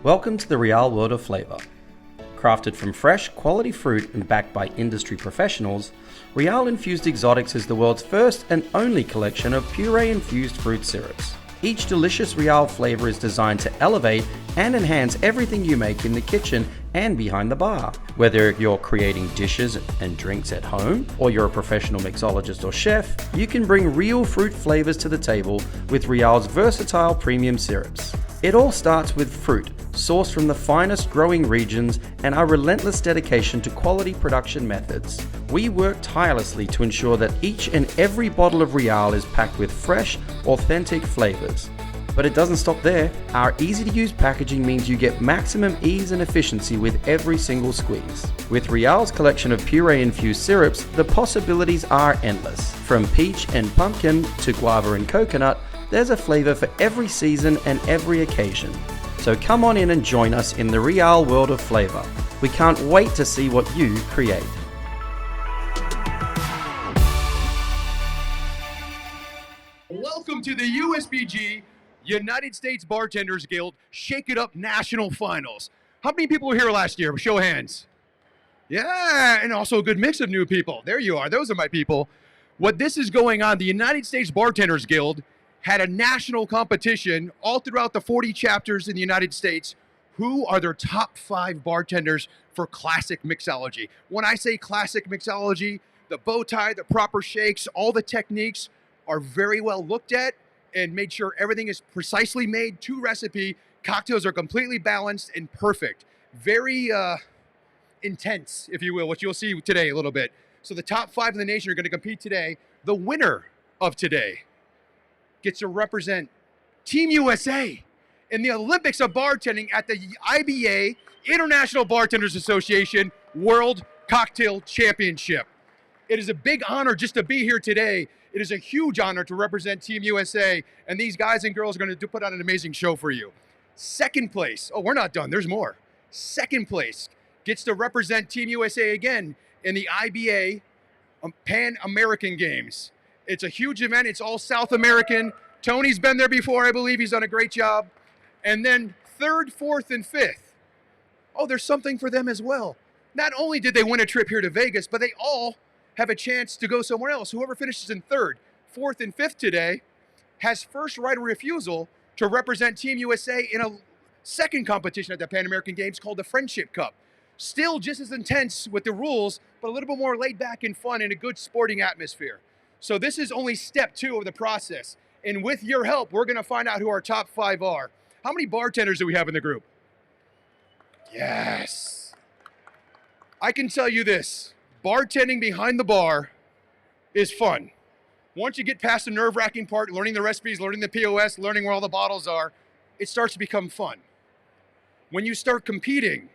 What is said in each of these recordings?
Welcome to the Real World of Flavor. Crafted from fresh, quality fruit and backed by industry professionals, Real Infused Exotics is the world's first and only collection of puree-infused fruit syrups. Each delicious Real flavor is designed to elevate and enhance everything you make in the kitchen and behind the bar. Whether you're creating dishes and drinks at home, or you're a professional mixologist or chef, you can bring real fruit flavors to the table with Real's versatile premium syrups. It all starts with fruit, sourced from the finest growing regions, and our relentless dedication to quality production methods. We work tirelessly to ensure that each and every bottle of Real is packed with fresh, authentic flavors. But it doesn't stop there. Our easy-to-use packaging means you get maximum ease and efficiency with every single squeeze. With Real's collection of puree-infused syrups, the possibilities are endless. From peach and pumpkin to guava and coconut, there's a flavor for every season and every occasion. So come on in and join us in the Real World of Flavor. We can't wait to see what you create. Welcome to the USBG United States Bartenders Guild Shake It Up National Finals. How many people were here last year? Show of hands. Yeah, and also a good mix of new people. There you are. Those are my people. What this is going on, the United States Bartenders Guild had a national competition all throughout the 40 chapters in the United States. Who are their top 5 bartenders for classic mixology? When I say classic mixology, the bow tie, the proper shakes, all the techniques are very well looked at and made sure everything is precisely made to recipe. Cocktails are completely balanced and perfect. Very intense, if you will, which you'll see today a little bit. So the top 5 in the nation are going to compete today. The winner of today gets to represent Team USA in the Olympics of bartending at the IBA International Bartenders Association World Cocktail Championship. It is a big honor just to be here today. It is a huge honor to represent Team USA, and these guys and girls are going to put on an amazing show for you. Second place, oh, we're not done, there's more. Second place gets to represent Team USA again in the IBA Pan-American Games. It's a huge event. It's all South American. Tony's been there before, I believe. He's done a great job. And then third, fourth, and fifth. Oh, there's something for them as well. Not only did they win a trip here to Vegas, but they all have a chance to go somewhere else. Whoever finishes in third, fourth, and fifth today has first right of refusal to represent Team USA in a second competition at the Pan American Games called the Friendship Cup. Still just as intense with the rules, but a little bit more laid back and fun in a good sporting atmosphere. So this is only step 2 of the process. And with your help, we're going to find out who our top 5 are. How many bartenders do we have in the group? Yes. I can tell you this. Bartending behind the bar is fun. Once you get past the nerve-wracking part, learning the recipes, learning the POS, learning where all the bottles are, it starts to become fun. When you start competing,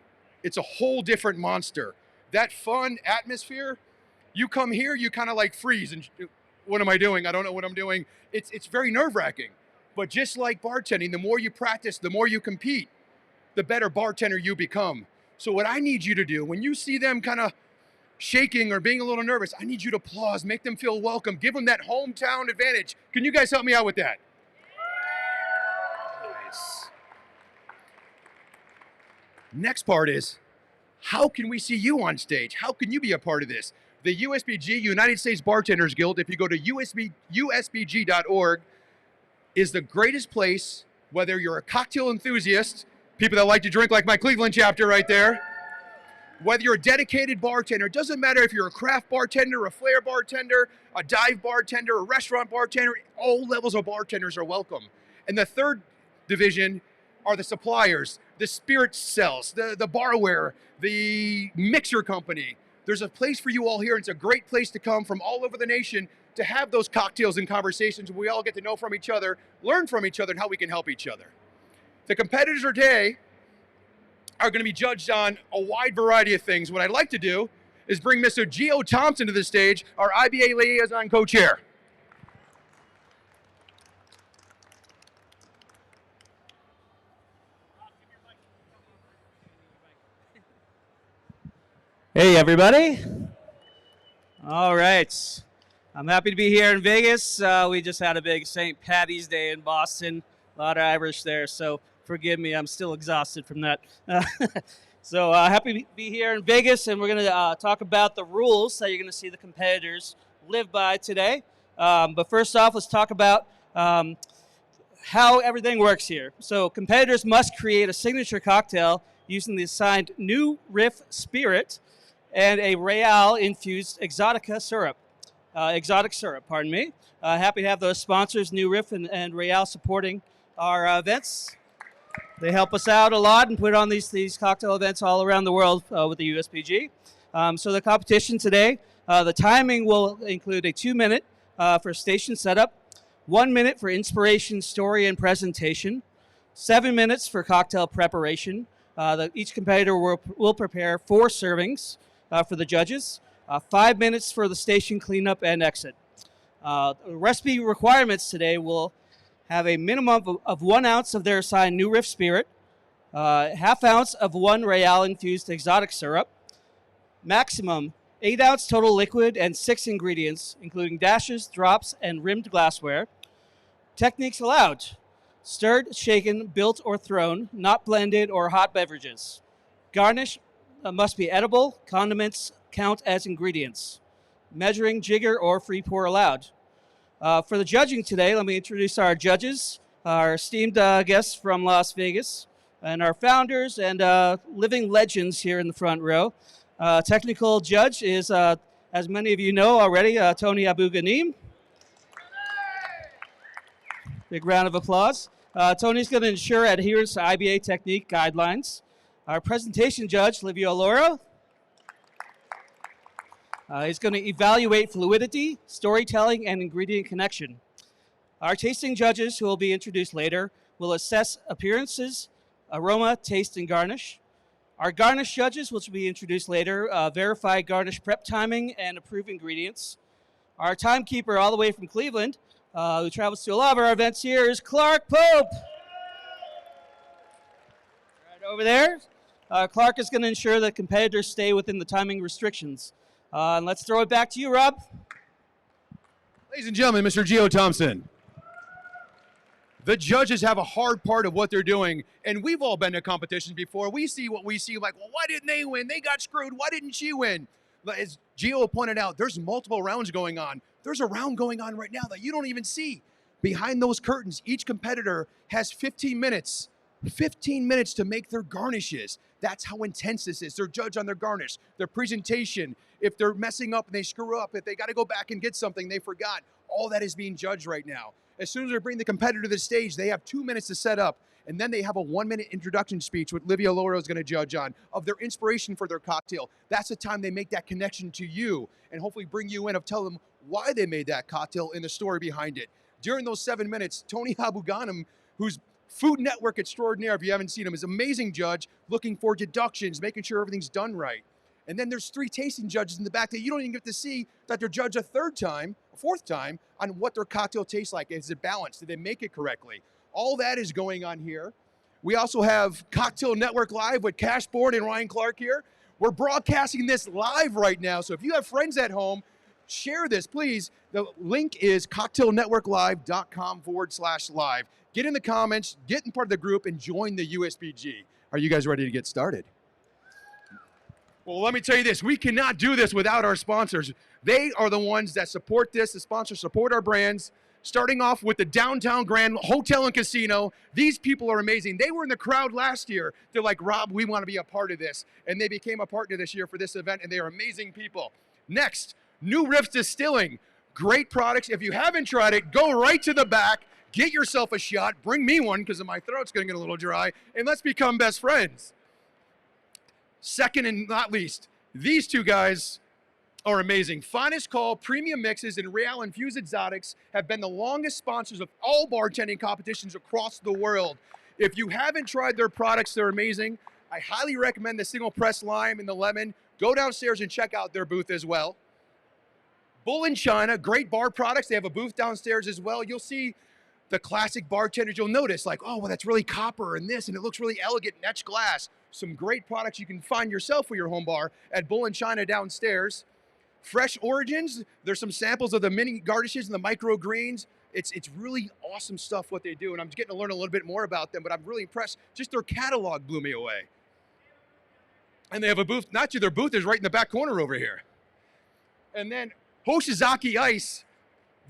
it's a whole different monster. That fun atmosphere, you come here, you kind of like freeze and what am I doing? I don't know what I'm doing. It's very nerve-wracking. But just like bartending, the more you practice, the more you compete, the better bartender you become. So what I need you to do, when you see them kind of shaking or being a little nervous, I need you to applause, make them feel welcome, give them that hometown advantage. Can you guys help me out with that? Nice. Next part is, how can we see you on stage? How can you be a part of this? The USBG, United States Bartenders Guild, if you go to usbg.org, is the greatest place, whether you're a cocktail enthusiast, people that like to drink like my Cleveland chapter right there, whether you're a dedicated bartender, it doesn't matter if you're a craft bartender, a flair bartender, a dive bartender, a restaurant bartender, all levels of bartenders are welcome. And the third division are the suppliers, the spirit cells, the barware, the mixer company. There's a place for you all here, and it's a great place to come from all over the nation to have those cocktails and conversations where we all get to know from each other, learn from each other, and how we can help each other. The competitors today are going to be judged on a wide variety of things. What I'd like to do is bring Mr. Gio Thompson to the stage, our IBA Liaison Co-Chair. Hey, everybody. All right. I'm happy to be here in Vegas. We just had a big St. Patty's Day in Boston. A lot of Irish there. So Forgive me, I'm still exhausted from that. So happy to be here in Vegas, and we're going to talk about the rules that you're going to see the competitors live by today. But first off, let's talk about how everything works here. So competitors must create a signature cocktail using the assigned New Riff Spirit and a Real-infused exotic syrup. Happy to have those sponsors, New Riff and Real, supporting our events. They help us out a lot and put on these cocktail events all around the world with the USBG. So the competition today, the timing will include a 2-minute for station setup, 1 minute for inspiration, story, and presentation, 7 minutes for cocktail preparation. Each competitor will prepare 4 servings for the judges, 5 minutes for the station cleanup and exit. Recipe requirements today will have a minimum of 1 ounce of their assigned New Riff Spirit, ½ ounce of 1 Real-infused exotic syrup, maximum 8 ounce total liquid and 6 ingredients, including dashes, drops, and rimmed glassware. Techniques allowed: stirred, shaken, built, or thrown, not blended or hot beverages. Garnish must be edible. Condiments count as ingredients. Measuring, jigger, or free pour allowed. For the judging today, let me introduce our judges, our esteemed guests from Las Vegas, and our founders and living legends here in the front row. Technical judge is, as many of you know already, Tony Abou-Ganim. Big round of applause. Tony's going to ensure adherence to IBA technique guidelines. Our presentation judge, Livio Lauro. He's going to evaluate fluidity, storytelling, and ingredient connection. Our tasting judges, who will be introduced later, will assess appearances, aroma, taste, and garnish. Our garnish judges, which will be introduced later, verify garnish prep timing and approve ingredients. Our timekeeper all the way from Cleveland, who travels to a lot of our events here, is Clark Pope. Right over there. Clark is going to ensure that competitors stay within the timing restrictions. And let's throw it back to you, Rob. Ladies and gentlemen, Mr. Gio Thompson. The judges have a hard part of what they're doing, and we've all been to competitions before. We see what we see, like, well, why didn't they win? They got screwed. Why didn't she win? As Gio pointed out, there's multiple rounds going on. There's a round going on right now that you don't even see. Behind those curtains, each competitor has 15 minutes. 15 minutes to make their garnishes. That's how intense this is. They're judged on their garnish, their presentation. If they're messing up and they screw up, if they got to go back and get something they forgot, all that is being judged right now. As soon as they bring the competitor to the stage, they have 2 minutes to set up, and then they have a 1-minute introduction speech, what Livio Lauro is going to judge on, of their inspiration for their cocktail. That's the time they make that connection to you and hopefully bring you in, of tell them why they made that cocktail and the story behind it. During those 7 minutes, Tony Abou-Ganim, who's Food Network extraordinaire, if you haven't seen him, is an amazing judge, looking for deductions, making sure everything's done right. And then there's 3 tasting judges in the back that you don't even get to see, that they're judged a 4th time on what their cocktail tastes like. Is it balanced? Did they make it correctly? All that is going on here. We also have Cocktail Network Live with Cash Board and Ryan Clark here. We're broadcasting this live right now, so if you have friends at home, share this, please. The link is cocktailnetworklive.com/live. Get in the comments, get in part of the group, and join the USBG. Are you guys ready to get started? Well, let me tell you this. We cannot do this without our sponsors. They are the ones that support this. The sponsors support our brands. Starting off with the Downtown Grand Hotel and Casino. These people are amazing. They were in the crowd last year. They're like, Rob, we want to be a part of this. And they became a partner this year for this event, and they are amazing people. Next, New Riff Distilling. Great products. If you haven't tried it, go right to the back. Get yourself a shot. Bring me one because my throat's going to get a little dry. And let's become best friends. Second and not least, these 2 guys are amazing. Finest Call, Premium Mixes, and Real Infused Exotics have been the longest sponsors of all bartending competitions across the world. If you haven't tried their products, they're amazing. I highly recommend the single press lime and the lemon. Go downstairs and check out their booth as well. Bull in China, great bar products. They have a booth downstairs as well. You'll see the classic bartenders. You'll notice like, oh, well, that's really copper and this, and it looks really elegant in etched glass. Some great products you can find yourself for your home bar at Bull in China downstairs. Fresh Origins, there's some samples of the mini garnishes and the micro greens. It's really awesome stuff what they do, and I'm getting to learn a little bit more about them, but I'm really impressed. Just their catalog blew me away. And they have a booth, not their booth is right in the back corner over here. And then Hoshizaki Ice,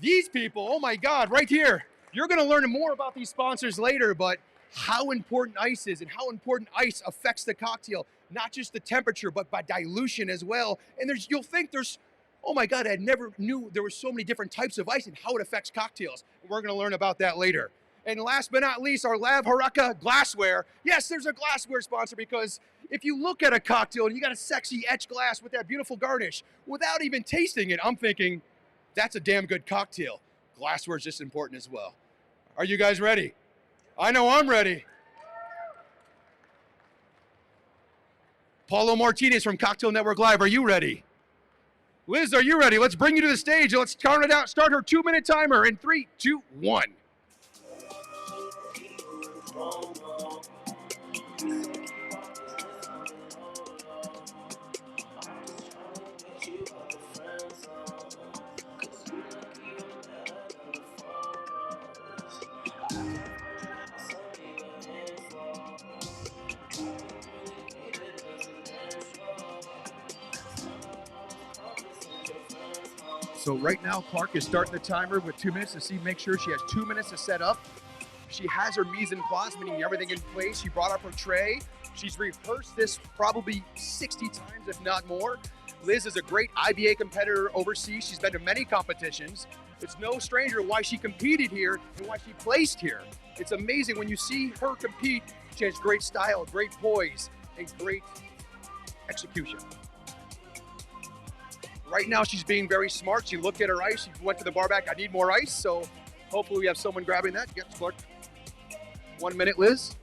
these people, oh my God, right here. You're gonna learn more about these sponsors later, but how important ice is and how important ice affects the cocktail, not just the temperature, but by dilution as well. And you'll think there's, oh my God, I never knew there were so many different types of ice and how it affects cocktails. And we're gonna learn about that later. And last but not least, our Lav Haraka glassware. Yes, there's a glassware sponsor, because if you look at a cocktail and you got a sexy etched glass with that beautiful garnish, without even tasting it, I'm thinking, that's a damn good cocktail. Glassware is just important as well. Are you guys ready? I know I'm ready. Paulo Martinez from Cocktail Network Live, are you ready? Liz, are you ready? Let's bring you to the stage. Let's count it out. Start her 2-minute timer in 3, 2, 1. So right now, Clark is starting the timer with 2 minutes to make sure she has 2 minutes to set up. She has her mise en place, meaning everything in place. She brought up her tray. She's rehearsed this probably 60 times, if not more. Liz is a great IBA competitor overseas. She's been to many competitions. It's no stranger why she competed here and why she placed here. It's amazing when you see her compete. She has great style, great poise, and great execution. Right now, she's being very smart. She looked at her ice. She went to the bar back. I need more ice. So hopefully we have someone grabbing that. Yes, Clark. 1 minute, Liz.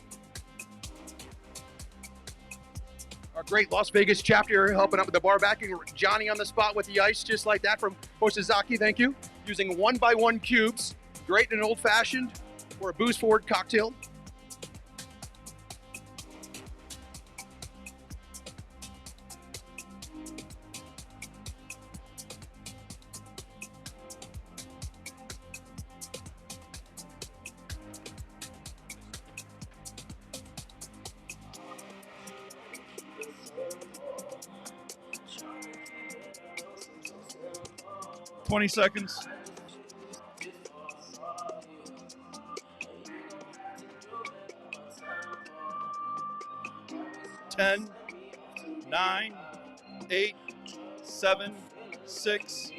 Our great Las Vegas chapter helping out with the bar backing. Johnny on the spot with the ice, just like that from Hoshizaki. Thank you. Using 1x1 cubes. Great in an old fashioned or a booze forward cocktail. $20 seconds. Ten, 9, 8, 7, 6,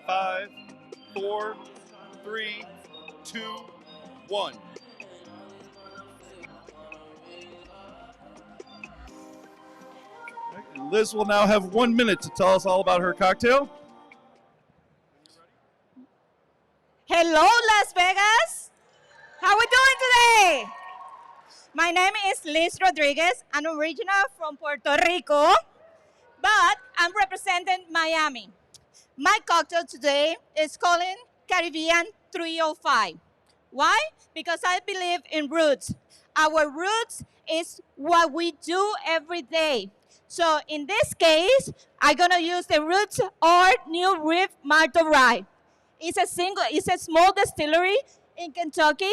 5, 4, 3, 2, 1. Liz will now have 1 minute to tell us all about her cocktail. Hello, Las Vegas. How we doing today? My name is Liz Rodriguez. I'm original from Puerto Rico, but I'm representing Miami. My cocktail today is called Caribbean 305. Why? Because I believe in roots. Our roots is what we do every day. So in this case, I'm gonna use the roots or New Reef Malto Rye. It's a small distillery in Kentucky,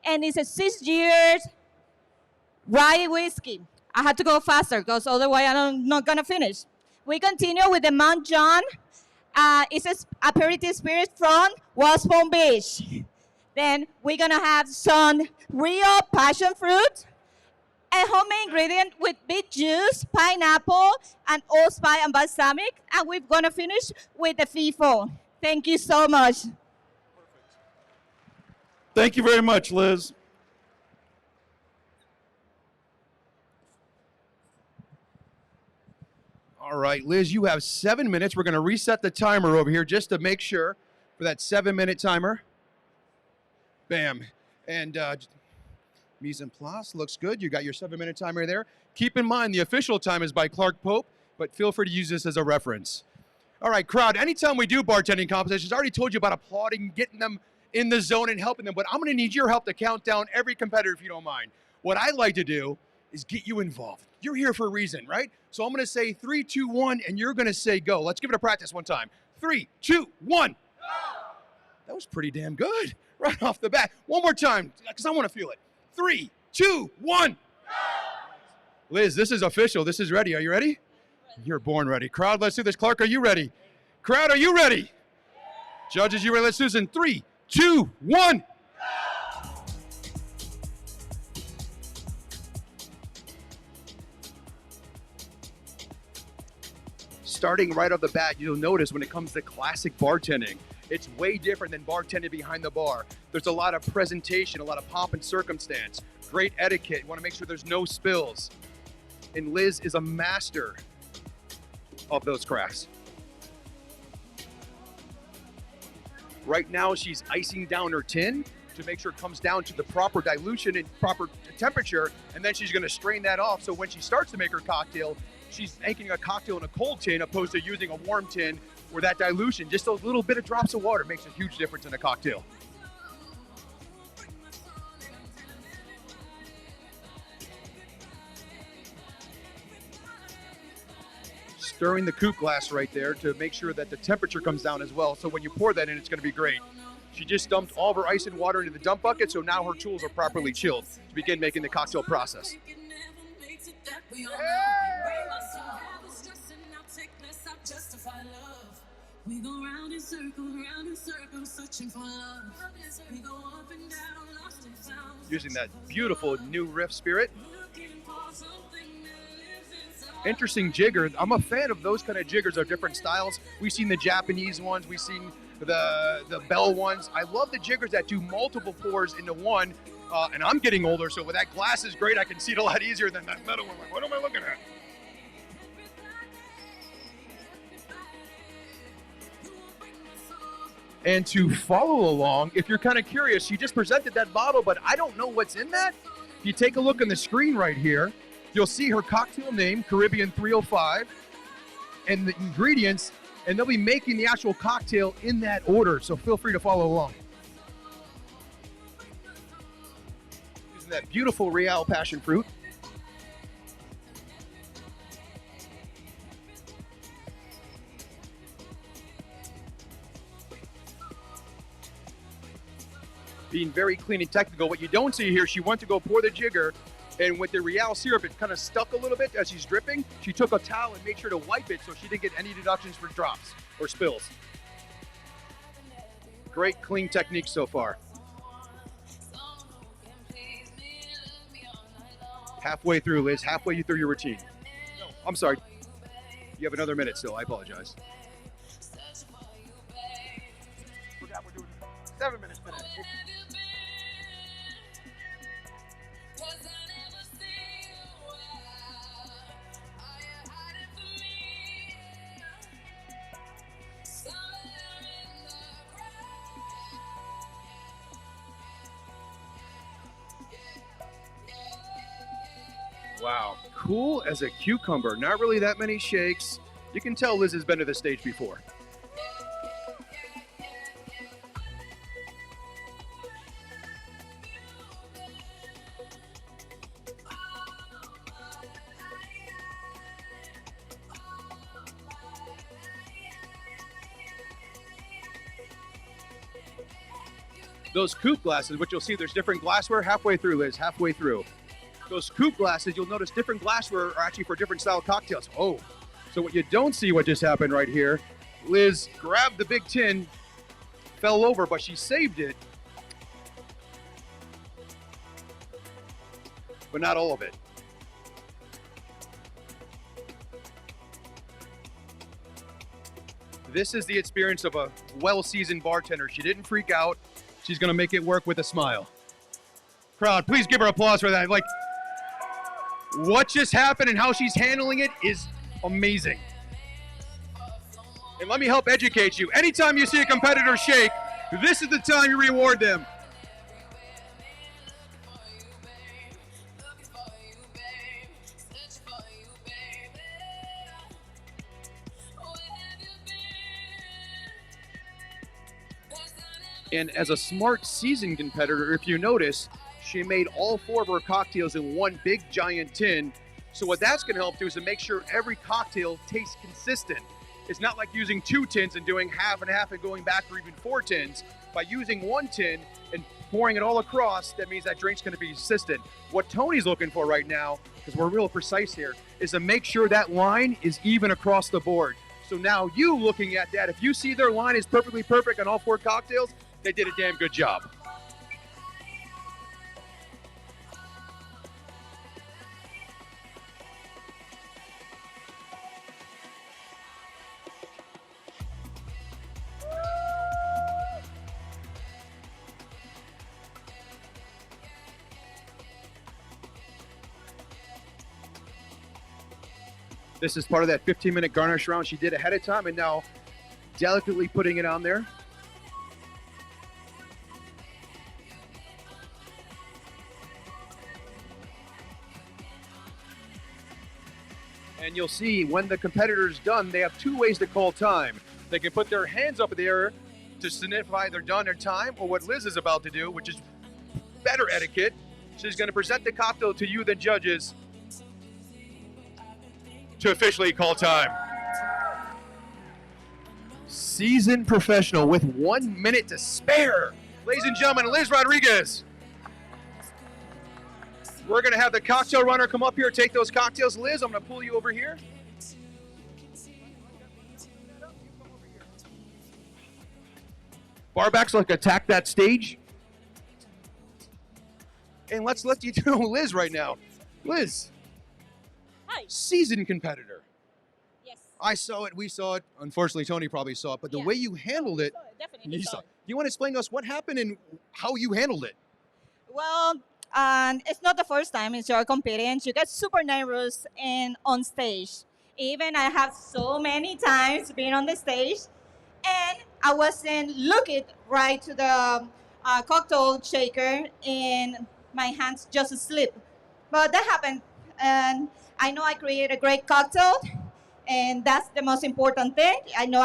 and it's a 6 years rye whiskey. I had to go faster because otherwise I'm not gonna finish. We continue with the Mount John. It's an aperitif spirit from West Palm Beach. Then we're gonna have some real passion fruit, a homemade ingredient with beet juice, pineapple, and allspice and balsamic, and we're gonna finish with the FIFO. Thank you so much. Thank you very much, Liz. All right, Liz, you have 7 minutes. We're going to reset the timer over here just to make sure for that 7-minute timer. Bam. And mise en place looks good. You got your 7-minute timer there. Keep in mind, the official time is by Clark Pope, but feel free to use this as a reference. All right, crowd, anytime we do bartending competitions, I already told you about applauding, getting them in the zone and helping them, but I'm going to need your help to count down every competitor if you don't mind. What I like to do is get you involved. You're here for a reason, right? So I'm going to say 3, 2, 1, and you're going to say go. Let's give it a practice one time. 3, 2, 1. Go! That was pretty damn good right off the bat. One more time, because I want to feel it. 3, 2, 1. Liz, this is official. This is ready. Are you ready? You're born ready. Crowd, let's do this. Clark, are you ready? Crowd, are you ready? Judges, you ready? Let's do this in 3, 2, 1. Starting right off the bat, you'll notice when it comes to classic bartending, it's way different than bartending behind the bar. There's a lot of presentation, a lot of pomp and circumstance, great etiquette. You want to make sure there's no spills. And Liz is a master of those crafts. Right now, she's icing down her tin to make sure it comes down to the proper dilution and proper temperature, and then she's going to strain that off. So when she starts to make her cocktail, she's making a cocktail in a cold tin opposed to using a warm tin where that dilution, just those little bit of drops of water, makes a huge difference in a cocktail. Stirring the coupe glass right there to make sure that the temperature comes down as well. So when you pour that in, it's going to be great. She just dumped all of her ice and water into the dump bucket, so now her tools are properly chilled to begin making the cocktail process. We go round in circles, searching for love. We go up and down, lost and found. Using that beautiful new riff spirit. Interesting jigger. I'm a fan of those kind of jiggers of different styles. We've seen the Japanese ones. We've seen the bell ones. I love the jiggers that do multiple pours into one. And I'm getting older, so with that glass is great. I can see it a lot easier than that metal one. Like, what am I looking at? And to follow along, if you're kind of curious, she just presented that bottle, but I don't know what's in that. If you take a look on the screen right here, you'll see her cocktail name, Caribbean 305, and the ingredients, and they'll be making the actual cocktail in that order, so feel free to follow along. Using that beautiful Real passion fruit. Being very clean and technical. What you don't see here, she went to go pour the jigger, and with the Real syrup, it kind of stuck a little bit as she's dripping. She took a towel and made sure to wipe it so she didn't get any deductions for drops or spills. Great clean technique so far. Halfway through, Liz, halfway through your routine. No, I'm sorry. You have another minute still, I apologize. Forgot we're doing 7 minutes. Wow, cool as a cucumber. Not really that many shakes. You can tell Liz has been to this stage before. Those coupe glasses, which you'll see there's different glassware halfway through, Liz, halfway through. Those coupe glasses, you'll notice different glassware are actually for different style cocktails. Oh, so what you don't see what just happened right here, Liz grabbed the big tin, fell over, but she saved it. But not all of it. This is the experience of a well-seasoned bartender. She didn't freak out. She's gonna make it work with a smile. Crowd, please give her applause for that. Like, what just happened and how she's handling it is amazing. And let me help educate you. Anytime you see a competitor shake, this is the time you reward them. And as a smart, seasoned competitor, if you notice, she made all 4 of her cocktails in one big giant tin. So what that's gonna help do is to make sure every cocktail tastes consistent. It's not like using 2 tins and doing half and half and going back or even 4 tins. By using one tin and pouring it all across, that means that drink's going to be consistent. What Tony's looking for right now, because we're real precise here, is to make sure that line is even across the board. So now you looking at that, if you see their line is perfectly perfect on all 4 cocktails, they did a damn good job. This is part of that 15-minute garnish round she did ahead of time, and now delicately putting it on there. And you'll see when the competitor's done, they have 2 ways to call time. They can put their hands up in the air to signify they're done their time, or what Liz is about to do, which is better etiquette. She's going to present the cocktail to you, the judges, to officially call time. Seasoned professional with 1 minute to spare. Ladies and gentlemen, Liz Rodriguez. We're gonna have the cocktail runner come up here, take those cocktails. Liz, I'm gonna pull you over here. Barbacks, like attack that stage. And let's let you know Liz right now. Liz. Hi. Seasoned competitor. Yes. I saw it, we saw it. Unfortunately, Tony probably saw it, but the way you handled it, Definitely you saw saw. it. You want to explain to us what happened and how you handled it? Well, it's not the first time you're competing. You get super nervous and on stage. Even I have so many times been on the stage, and I wasn't looking right to the cocktail shaker, and my hands just slip. But that happened, and I know I created a great cocktail, and that's the most important thing. I know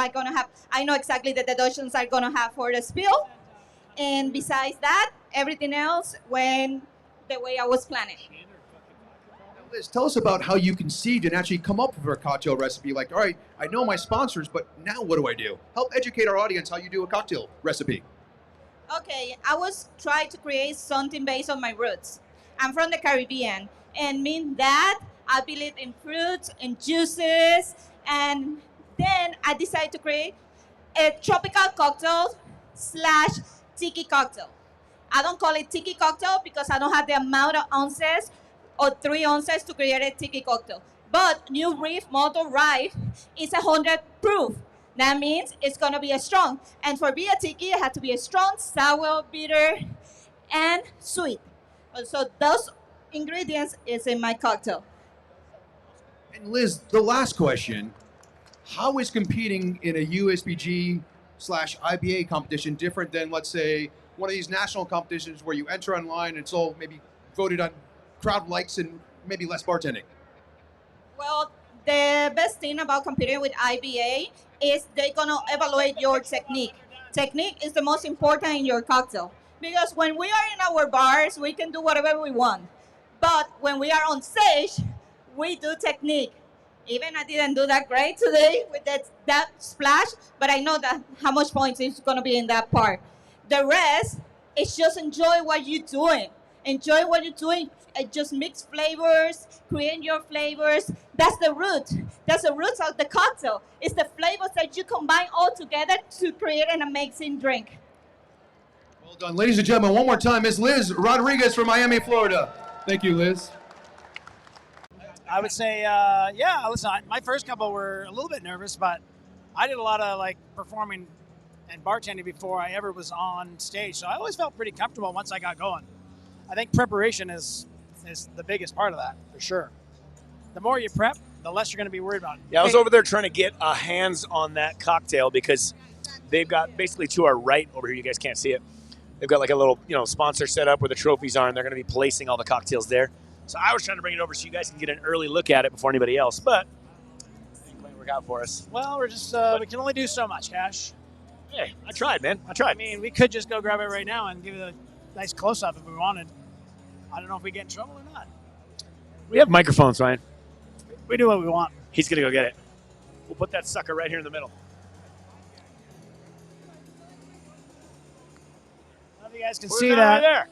exactly the deductions I'm gonna have for the spill, and besides that, everything else went the way I was planning. Now, Liz, tell us about how you conceived and actually come up with a cocktail recipe. Like, all right, I know my sponsors, but now what do I do? Help educate our audience how you do a cocktail recipe. Okay, I was trying to create something based on my roots. I'm from the Caribbean, and mean that I believe in fruits and juices, and then I decided to create a tropical cocktail / tiki cocktail. I don't call it tiki cocktail because I don't have the amount of ounces or 3 ounces to create a tiki cocktail. But New Reef Malted Rye is 100 proof. That means it's gonna be a strong. And for being a tiki, it has to be a strong, sour, bitter, and sweet. So those ingredients is in my cocktail. And Liz, the last question, how is competing in a USBG / IBA competition different than, let's say, one of these national competitions where you enter online and it's all maybe voted on crowd likes and maybe less bartending? Well, the best thing about competing with IBA is they're gonna evaluate your technique. Technique is the most important in your cocktail, because when we are in our bars, we can do whatever we want. But when we are on stage, we do technique. Even I didn't do that great today with that splash, but I know that how much points is gonna be in that part. The rest is just enjoy what you're doing. Enjoy what you're doing. Just mix flavors, create your flavors. That's the root. That's the roots of the cocktail. It's the flavors that you combine all together to create an amazing drink. Well done. Ladies and gentlemen, one more time, Ms. Liz Rodriguez from Miami, Florida. Thank you, Liz. I would say, listen, my first couple were a little bit nervous, but I did a lot of performing and bartending before I ever was on stage. So I always felt pretty comfortable once I got going. I think preparation is the biggest part of that, for sure. The more you prep, the less you're going to be worried about it. Yeah, I was over there trying to get hands on that cocktail because they've got basically to our right over here. You guys can't see it. They've got a little, sponsor set up where the trophies are, and they're going to be placing all the cocktails there. So I was trying to bring it over so you guys can get an early look at it before anybody else, but it didn't quite work out for us. Well, we're just we can only do so much, Cash. Hey, I tried, man. I tried. I mean, we could just go grab it right now and give it a nice close-up if we wanted. I don't know if we get in trouble or not. We have microphones, Ryan. We do what we want. He's going to go get it. We'll put that sucker right here in the middle. guys can Put see it that. right there.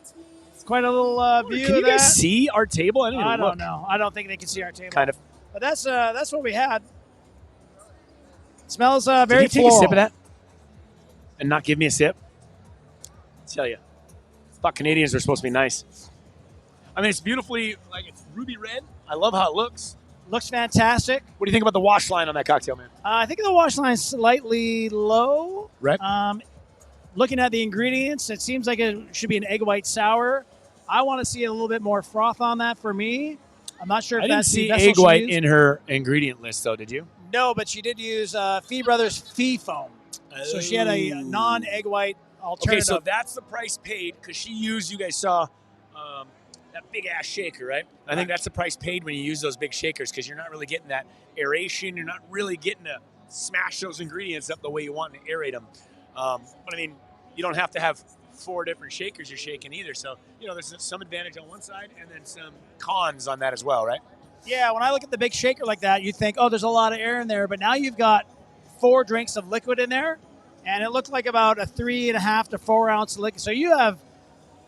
Quite a little view Can of you guys that. see our table? I didn't even don't look. know. I don't think they can see our table. Kind of. But that's what we had. Smells Did very you take floral. a sip of that and not give me a sip? I tell you, I thought Canadians were supposed to be nice. I mean, it's beautifully, like, it's ruby red. I love how it looks. Looks fantastic. What do you think about the wash line on that cocktail, man? I think the wash line's slightly low. Right. Looking at the ingredients, it seems like it should be an egg white sour. I want to see a little bit more froth on that for me. I'm not sure if I didn't that's see the vessel egg she white used. in her ingredient list, though, did you? No, but she did use Fee Brothers Fee Foam. So she had a non-egg white alternative. Okay, so that's the price paid because she used, you guys saw that big-ass shaker, right? I think that's the price paid when you use those big shakers because you're not really getting that aeration. You're not really getting to smash those ingredients up the way you want to aerate them. But, I mean, you don't have to have 4 different shakers you're shaking either. So, you know, there's some advantage on one side and then some cons on that as well, right? Yeah, when I look at the big shaker like that, you think, oh, there's a lot of air in there. But now you've got 4 drinks of liquid in there, and it looks like about a 3.5 to 4 ounce liquid. So you have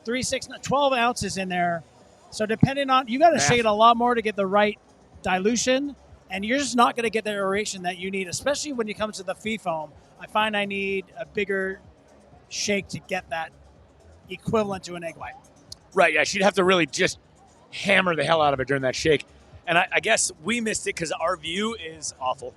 12 ounces in there. So depending on, you got to shake it a lot more to get the right dilution, and you're just not going to get the aeration that you need, especially when it comes to the Fee Foam. I find I need a bigger shake to get that equivalent to an egg white. Right, yeah, she'd have to really just hammer the hell out of it during that shake. And I guess we missed it because our view is awful.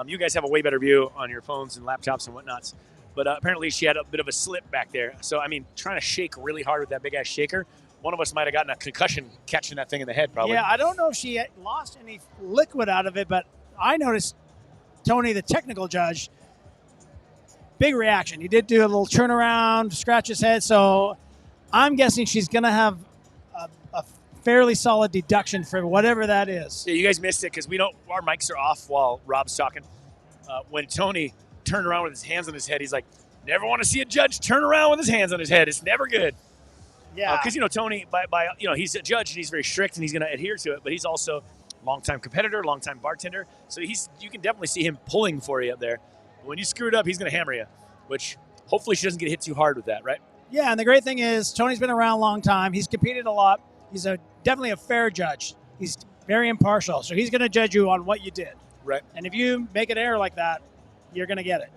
You guys have a way better view on your phones and laptops and whatnots. But apparently she had a bit of a slip back there. So, I mean, trying to shake really hard with that big-ass shaker, one of us might have gotten a concussion catching that thing in the head probably. Yeah, I don't know if she had lost any liquid out of it, but I noticed Tony, the technical judge, big reaction. He did do a little turnaround, scratch his head. So I'm guessing she's going to have a fairly solid deduction for whatever that is. Yeah, you guys missed it because our mics are off while Rob's talking. When Tony turned around with his hands on his head, he's like, never want to see a judge turn around with his hands on his head. It's never good. Yeah. Because, Tony, he's a judge and he's very strict and he's going to adhere to it, but he's also a longtime competitor, longtime bartender. So you can definitely see him pulling for you up there. But when you screw it up, he's going to hammer you, which hopefully she doesn't get hit too hard with that, right? Yeah, and the great thing is Tony's been around a long time. He's competed a lot. He's definitely a fair judge. He's very impartial. So he's going to judge you on what you did. Right. And if you make an error like that, you're going to get it.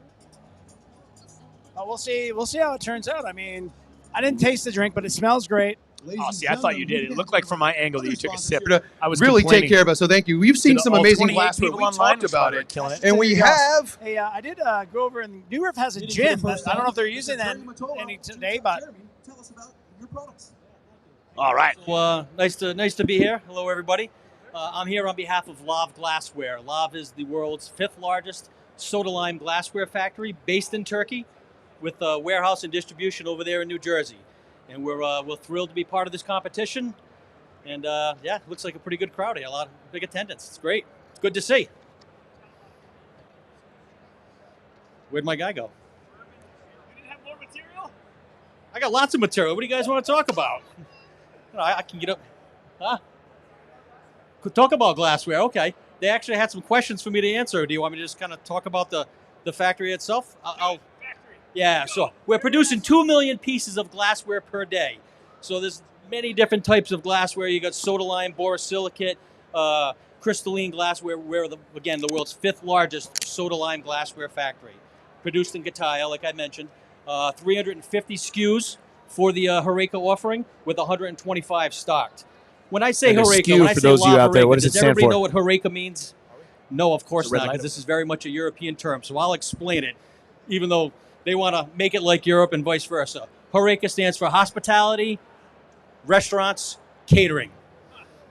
But we'll see. We'll see how it turns out. I mean, I didn't taste the drink, but it smells great. Oh, see, I thought you did. It looked like from my angle that you took a sip. I was really complaining. take care of us. So thank you. We've seen some all amazing 28 glassware. people We online talked about it. killing it. And we have. Hey, I did go over, and New Riff has a gym. I don't know if they're using that any today, but Tell us about your products. All right. Well, nice to be here. Hello, everybody. I'm here on behalf of Lav Glassware. Lav is the world's 5th largest soda lime glassware factory based in Turkey with a warehouse and distribution over there in New Jersey. And we're thrilled to be part of this competition. And it looks like a pretty good crowd here. A lot of big attendance. It's great. It's good to see. Where'd my guy go? You didn't have more material? I got lots of material. What do you guys want to talk about? I can get up. Huh? Could talk about glassware. Okay. They actually had some questions for me to answer. Do you want me to just kind of talk about the factory itself? Yeah, so we're producing 2 million pieces of glassware per day. So there's many different types of glassware. You got soda lime, borosilicate, crystalline glassware. We're, the world's 5th largest soda lime glassware factory. Produced in Gataia, like I mentioned. 350 SKUs for the Horeca offering with 125 stocked. When I say And a Horeca, SKU when I for say those of you La out there, Horeca, what does it does stand everybody for? know what Horeca means? No, of course It's a red not, light. because this is very much a European term. So I'll explain it, even though they want to make it like Europe and vice versa. Horeca stands for hospitality, restaurants, catering.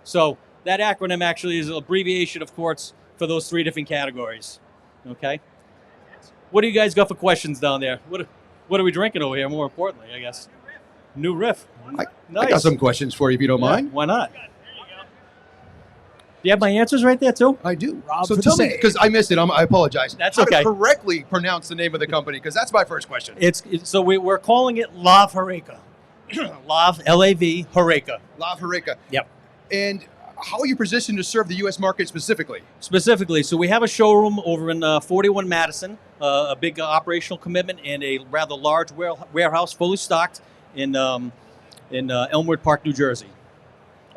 So that acronym actually is an abbreviation, of course, for those 3 different categories. Okay? What do you guys got for questions down there? What are we drinking over here, more importantly, I guess? New Riff. I Nice. got some questions for you if you don't Yeah, mind. why not? Do you have my answers right there, too? I do. Rob So for tell the me, save. because I missed it. I apologize. That's How okay. to correctly pronounce the name of the company, because that's my first question. So we're calling it Lav Horeca. Lav, L-A-V, Horeca. La Horeca. Yep. And how are you positioned to serve the U.S. market specifically? Specifically, so we have a showroom over in 41 Madison, a big operational commitment, and a rather large warehouse fully stocked in Elmwood Park, New Jersey.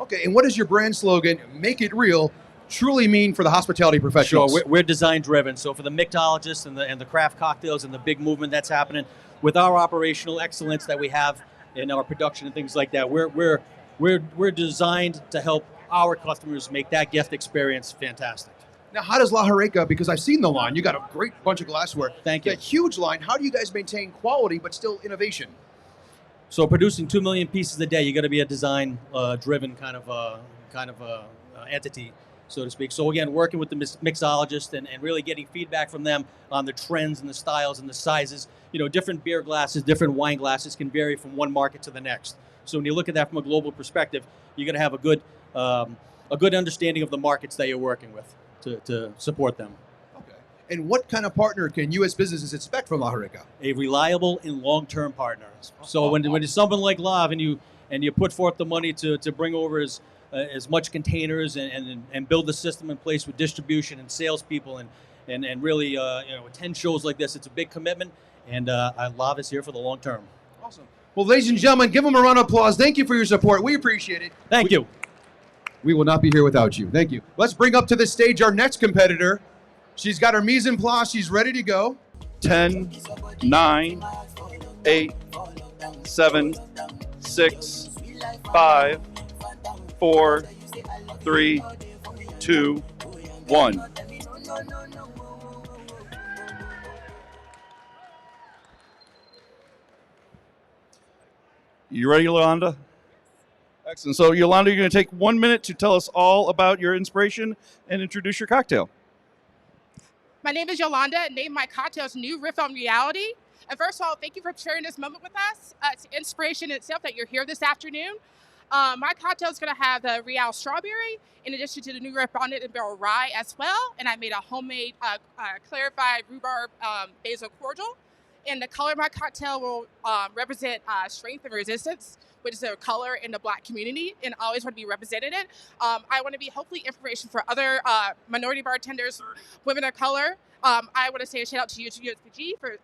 Okay, and what does your brand slogan, "Make It Real," truly mean for the hospitality professionals? Sure, we're design driven. So for the mixologists and the craft cocktails and the big movement that's happening, with our operational excellence that we have in our production and things like that, we're designed to help our customers make that guest experience fantastic. Now, how does La Horeca, because I've seen the line, you got a great bunch of glassware. Thank you. A huge line. How do you guys maintain quality but still innovation? So producing 2 million pieces a day, you got to be a design driven kind of entity, so to speak. So again, working with the mixologist and really getting feedback from them on the trends and the styles and the sizes. You know, different beer glasses, different wine glasses can vary from one market to the next. So when you look at that from a global perspective, you're going to have a good understanding of the markets that you're working with to support them. Okay. And what kind of partner can U.S. businesses expect from La Horeca? A reliable and long-term partner. So when it's someone like Lav and you put forth the money to bring over as much containers and build the system in place with distribution and salespeople and really attend shows like this, it's a big commitment, and Lav is here for the long term. Awesome. Well, ladies and gentlemen, give them a round of applause. Thank you for your support. We appreciate it. Thank you. We will not be here without you. Thank you. Let's bring up to the stage our next competitor. She's got her mise en place. She's ready to go. 10, 9, 8, 7, 6, 5, 4, 3, 2, 1. You ready, Yolanda? Excellent. So, Yolanda, you're going to take 1 minute to tell us all about your inspiration and introduce your cocktail. My name is Yolanda, and name my cocktail's New Riff on Reality. And first of all, thank you for sharing this moment with us. It's inspiration itself that you're here this afternoon. My cocktail is going to have the Real Strawberry, in addition to the New Riff Bonnet and Barrel Rye as well. And I made a homemade clarified rhubarb basil cordial. And the color of my cocktail will represent strength and resistance, which is a color in the Black community, and I always want to be represented. I want to be hopefully inspiration for other minority bartenders, women of color. I want to say a shout out to USBG for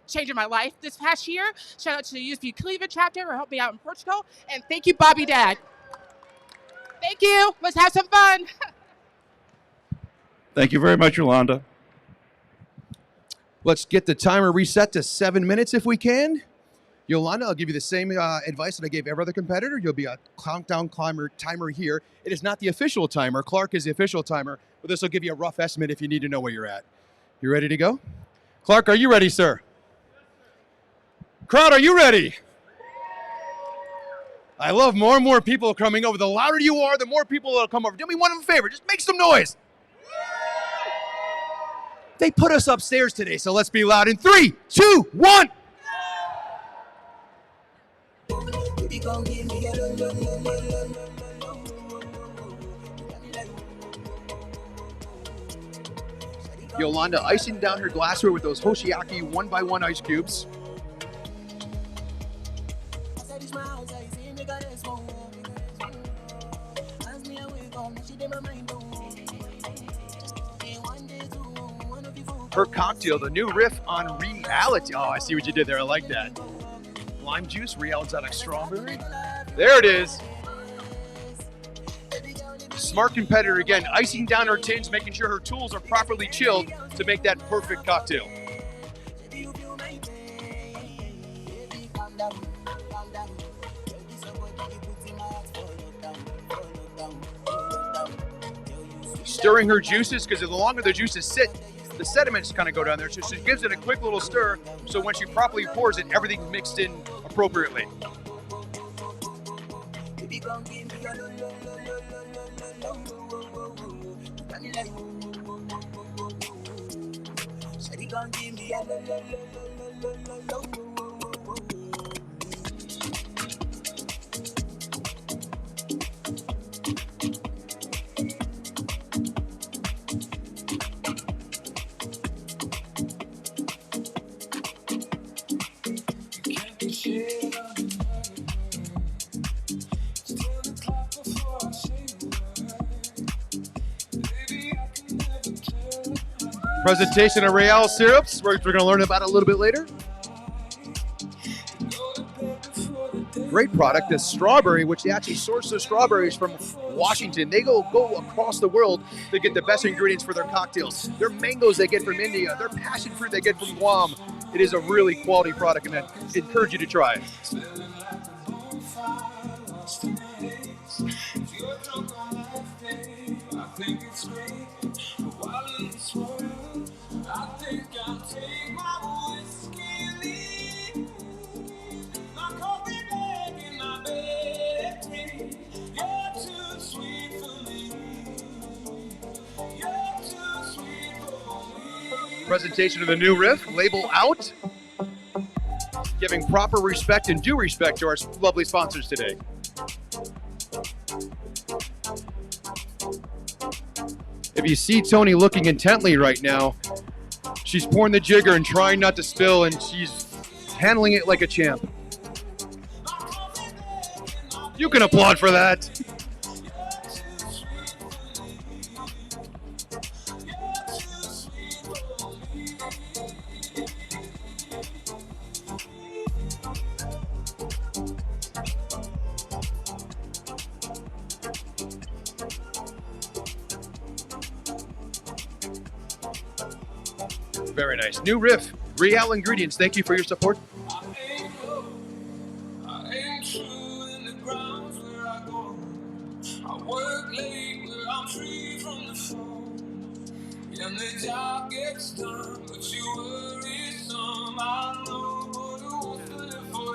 changing my life this past year. Shout out to the USBG Cleveland chapter for helping me out in Portugal. And thank you, Bobby Dad. Thank you. Let's have some fun. Thank you very much, Yolanda. Let's get the timer reset to 7 minutes if we can. Yolanda, I'll give you the same advice that I gave every other competitor. You'll be a countdown timer here. It is not the official timer. Clark is the official timer, but this will give you a rough estimate if you need to know where you're at. You ready to go? Clark, are you ready, sir? Crowd, are you ready? I love more and more people coming over. The louder you are, the more people will come over. Do me one favor, just make some noise. They put us upstairs today, so let's be loud in 3, 2, 1. Yolanda icing down her glassware with those Hoshiaki 1x1 ice cubes. Her cocktail, the New Riff on Reality. Oh, I see what you did there. I like that. Lime juice, Real Exotic Strawberry. There it is. Smart competitor again, icing down her tins, making sure her tools are properly chilled to make that perfect cocktail. Stirring her juices, because the longer the juices sit, the sediments kind of go down there. So she gives it a quick little stir, so when she properly pours it, everything's mixed in appropriately. Presentation of Real syrups, we're going to learn about it a little bit later. great product, the strawberry, which they actually source their strawberries from Washington. They go across the world to get the best ingredients for their cocktails. Their mangoes they get from India, their passion fruit they get from Guam. It is a really quality product, and I encourage you to try it. Presentation of the new riff, label out, giving proper respect and due respect to our lovely sponsors today. If you see Tony looking intently right now, she's pouring the jigger and trying not to spill, and she's handling it like a champ. You can applaud for that. Very nice. New riff, Real Ingredients. Thank you for your support.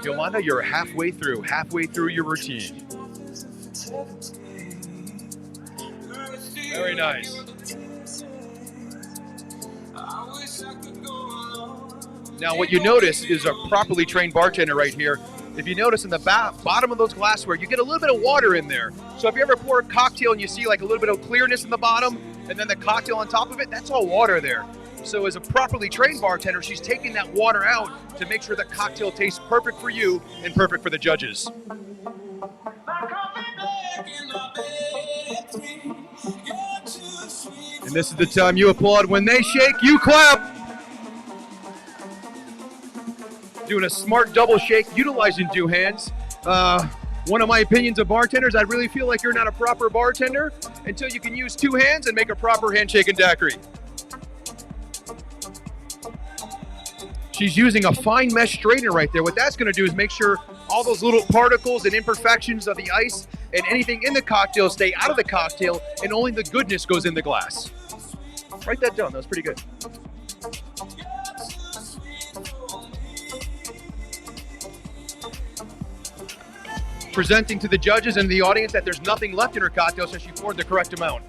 Yolanda, you're halfway through your routine. Very nice. Now what you notice is a properly trained bartender right here. If you notice in the bottom of those glassware, you get a little bit of water in there. So if you ever pour a cocktail and you see like a little bit of clearness in the bottom and then the cocktail on top of it, that's all water there. So as a properly trained bartender, she's taking that water out to make sure the cocktail tastes perfect for you and perfect for the judges. And this is the time you applaud. When they shake, you clap. Doing a smart double shake, utilizing two hands. One of my opinions of bartenders, I really feel like you're not a proper bartender until you can use two hands and make a proper handshake and daiquiri. She's using a fine mesh straightener right there. What that's going to do is make sure all those little particles and imperfections of the ice and anything in the cocktail stay out of the cocktail, and only the goodness goes in the glass. Write that down. That was pretty good. Presenting to the judges and the audience that there's nothing left in her cocktail, so she poured the correct amount.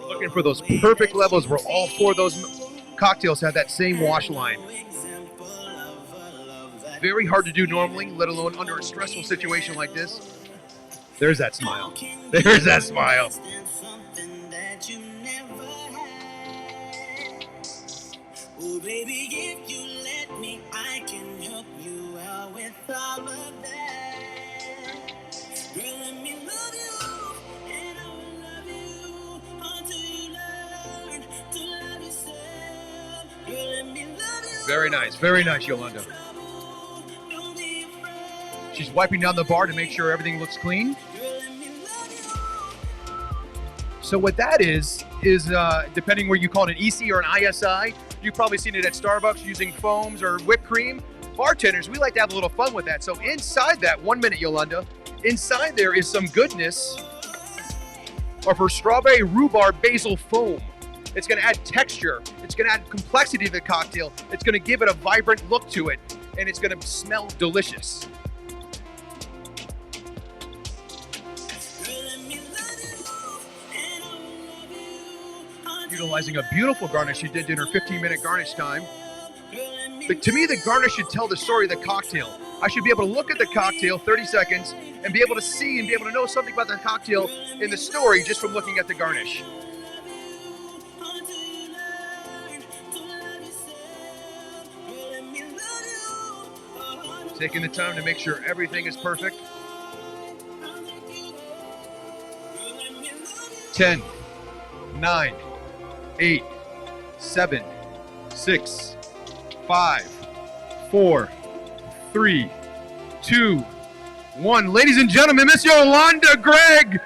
Looking for those perfect levels where all four of those cocktails have that same wash line. Very hard to do normally, let alone under a stressful situation like this. There's that smile. There's that smile. Oh, baby, if you let me, I can help you out with all of that. Girl, let me love you, and I will love you until you learn to love yourself. Girl, let me love you. Very nice, Yolanda. She's wiping down the bar to make sure everything looks clean. So what that is depending where you call it an EC or an ISI, you've probably seen it at Starbucks using foams or whipped cream. Bartenders, we like to have a little fun with that. So inside that, 1 minute, Yolanda, inside there is some goodness of her strawberry rhubarb basil foam. It's gonna add texture. It's gonna add complexity to the cocktail. It's gonna give it a vibrant look to it, and it's gonna smell delicious. Utilizing a beautiful garnish she did in her 15-minute garnish time. But to me, the garnish should tell the story of the cocktail. I should be able to look at the cocktail 30 seconds and be able to see and be able to know something about the cocktail in the story just from looking at the garnish. Taking the time to make sure everything is perfect. 10, 9, 8, 7, 6, 5, 4, 3, 2, 1. Ladies and gentlemen, Miss Yolanda, Gregg.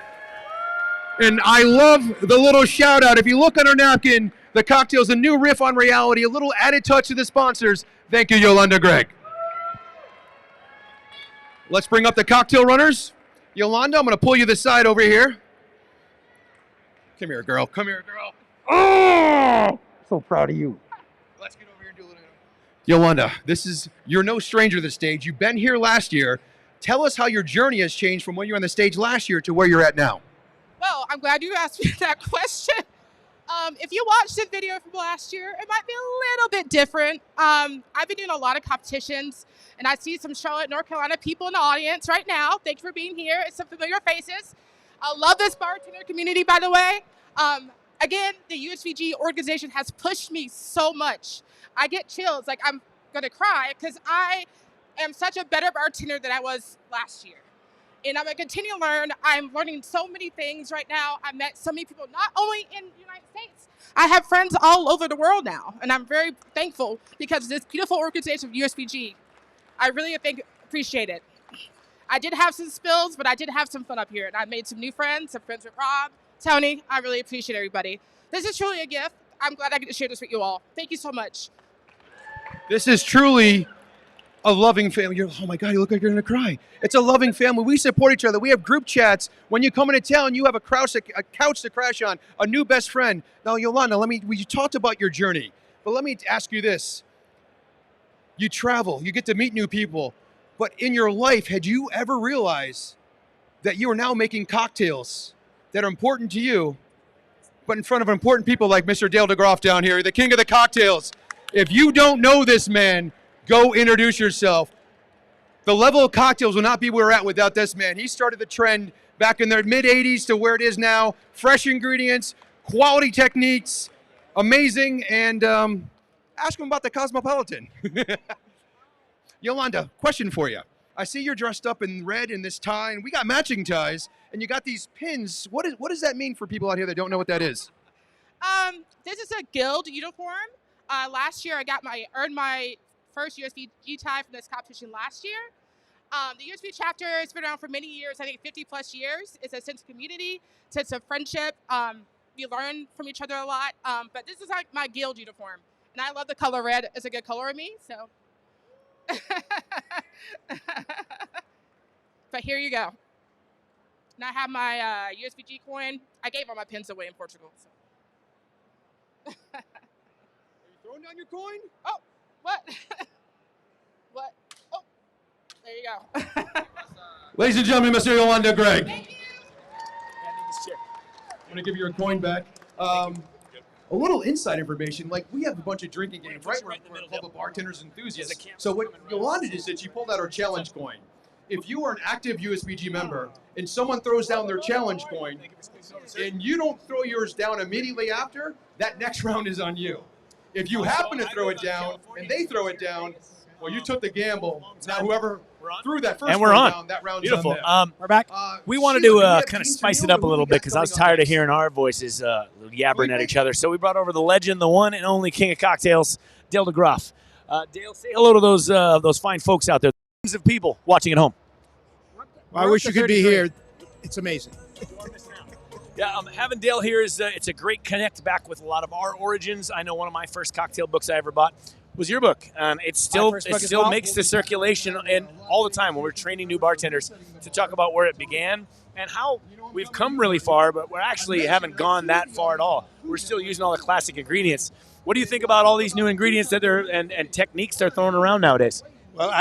And I love the little shout out. If you look on her napkin, the cocktail's a new riff on reality, a little added touch to the sponsors. Thank you, Yolanda, Gregg. Let's bring up the cocktail runners. Yolanda, I'm going to pull you this side over here. Come here, girl. Come here, girl. Oh! So proud of you. Let's get over here and do a little. Yolanda, you're no stranger to the stage. You've been here last year. Tell us how your journey has changed from when you were on the stage last year to where you're at now. Well, I'm glad you asked me that question. If you watched the video from last year, it might be a little bit different. I've been doing a lot of competitions, and I see some Charlotte, North Carolina people in the audience right now. Thank you for being here. It's some familiar faces. I love this bartender community, by the way. Again, the USBG organization has pushed me so much. I get chills, like I'm gonna cry, because I am such a better bartender than I was last year. And I'm gonna continue to learn. I'm learning so many things right now. I met so many people, not only in the United States, I have friends all over the world now. And I'm very thankful because of this beautiful organization of USBG. I really appreciate it. I did have some spills, but I did have some fun up here. And I made some new friends, some friends with Rob, Tony. I really appreciate everybody. This is truly a gift. I'm glad I get to share this with you all. Thank you so much. This is truly a loving family. Oh my God, you look like you're gonna cry. It's a loving family. We support each other. We have group chats. When you come into town, you have a couch to crash on, a new best friend. Now, Yolanda, we talked about your journey, but let me ask you this. You travel, you get to meet new people, but in your life, had you ever realized that you are now making cocktails that are important to you, but in front of important people like Mr. Dale DeGroff down here, the king of the cocktails? If you don't know this man, go introduce yourself. The level of cocktails will not be where we're at without this man. He started the trend back in the mid-'80s to where it is now. Fresh ingredients, quality techniques, amazing, and ask him about the Cosmopolitan. Yolanda, question for you. I see you're dressed up in red in this tie, and we got matching ties, and you got these pins. What does that mean for people out here that don't know what that is? This is a guild uniform. Last year, I earned my first USBG tie from this competition last year. The USBG chapter has been around for many years, I think 50 plus years. It's a sense of community, sense of friendship. We learn from each other a lot, but this is like my guild uniform. And I love the color red. It's a good color of me, so. But here you go. And I have my USBG coin. I gave all my pins away in Portugal. So. Are you throwing down your coin? Oh, what? What? Oh, there you go. Ladies and gentlemen, Mr. Yolanda, Gregg. Thank you. I'm going to give you your coin back. A little inside information, like we have a bunch of drinking games, right? We're a club of bartenders and enthusiasts. So what Yolanda just did, she pulled out her challenge coin. If you are an active USBG member and someone throws down their challenge coin and you don't throw yours down immediately after, that next round is on you. If you happen to throw it down and they throw it down, well, you took the gamble. Now whoever threw that first one down, that round's Beautiful. on them. We're back. We wanted to kind of spice it up a little bit because I was tired of hearing our voices yabbering at each other. So we brought over the legend, the one and only king of cocktails, Dale DeGroff. Dale, say hello to those fine folks out there, millions of people watching at home. Well, I wish you could be here. It's amazing. Yeah, having Dale here it's a great connect back with a lot of our origins. I know one of my first cocktail books I ever bought was your book. It still makes the circulation and all the time when we're training new bartenders to talk about where it began and how we've come really far, but we actually haven't gone that far at all. We're still using all the classic ingredients. What do you think about all these new ingredients that and techniques they're throwing around nowadays? Well,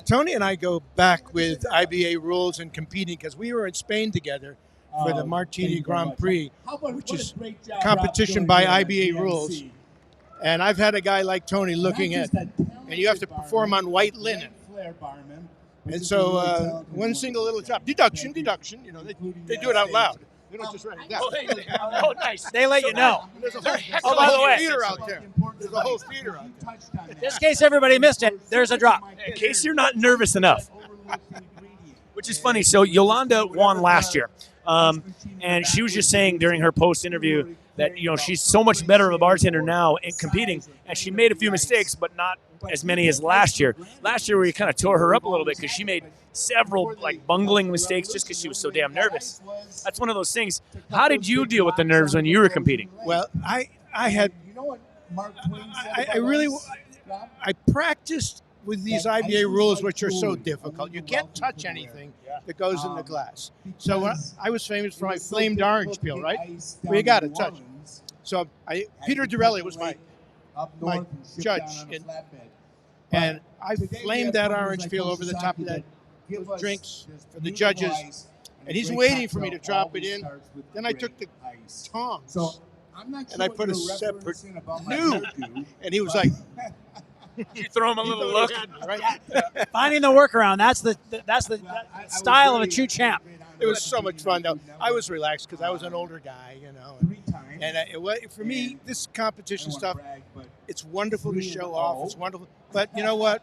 Tony and I go back with IBA rules and competing because we were in Spain together for the Martini Grand Prix, which is competition by IBA rules. And I've had a guy like Tony looking at, and you have to perform on white linen. And so one single little drop, deduction, you know, they do it out loud. They don't just write it down. Oh, nice. They let you know. There's a by the whole way, theater out there. There's a whole theater out there. Just in case everybody missed it, there's a drop. In case you're not nervous enough. Which is funny. So Yolanda won last year. And she was just saying during her post interview that she's so much better of a bartender now in competing, and she made a few mistakes, but not as many as last year. Last year we kind of tore her up a little bit because she made several bungling mistakes just because she was so damn nervous. That's one of those things. How did you deal with the nerves when you were competing? Well, I practiced with these IBA rules, which are so difficult. You can't touch anything that goes in the glass. So when I was famous for my flamed orange peel, right? Well, you got to touch it. So Peter Dorelli was my judge, and I flamed that orange peel over the top of that drinks for the judges, and he's waiting for me to drop it in. Then I took the tongs and I put a separate new, and he was like, you throw him a little look. Right? Finding the workaround. That's the style of a true champ. It was so much fun, though. I was relaxed because I was an older guy, And for me, this competition stuff, it's wonderful to show off. It's wonderful. But you know what?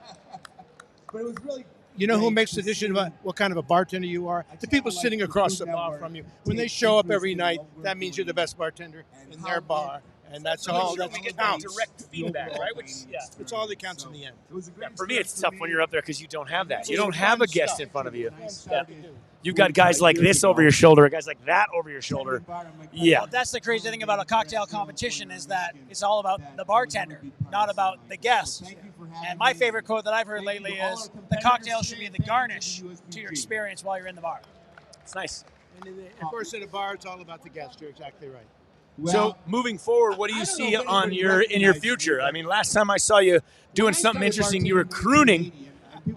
You know who makes the decision about what kind of a bartender you are? The people sitting across the bar from you. When they show up every night, that means you're the best bartender in their bar. And that's all that counts. Direct feedback, right? It's all that counts in the end. Yeah, for me, it's tough when you're up there because you don't have that. You don't have a guest in front of you. Yeah. You've got guys like this over your shoulder, guys like that over your shoulder. Yeah. Well, that's the crazy thing about a cocktail competition is that it's all about the bartender, not about the guest. And my favorite quote that I've heard lately is, the cocktail should be the garnish to your experience while you're in the bar. It's nice. And of course, at a bar, it's all about the guest. You're exactly right. So moving forward, what do you see in your future? I mean, last time I saw you doing something interesting, you were crooning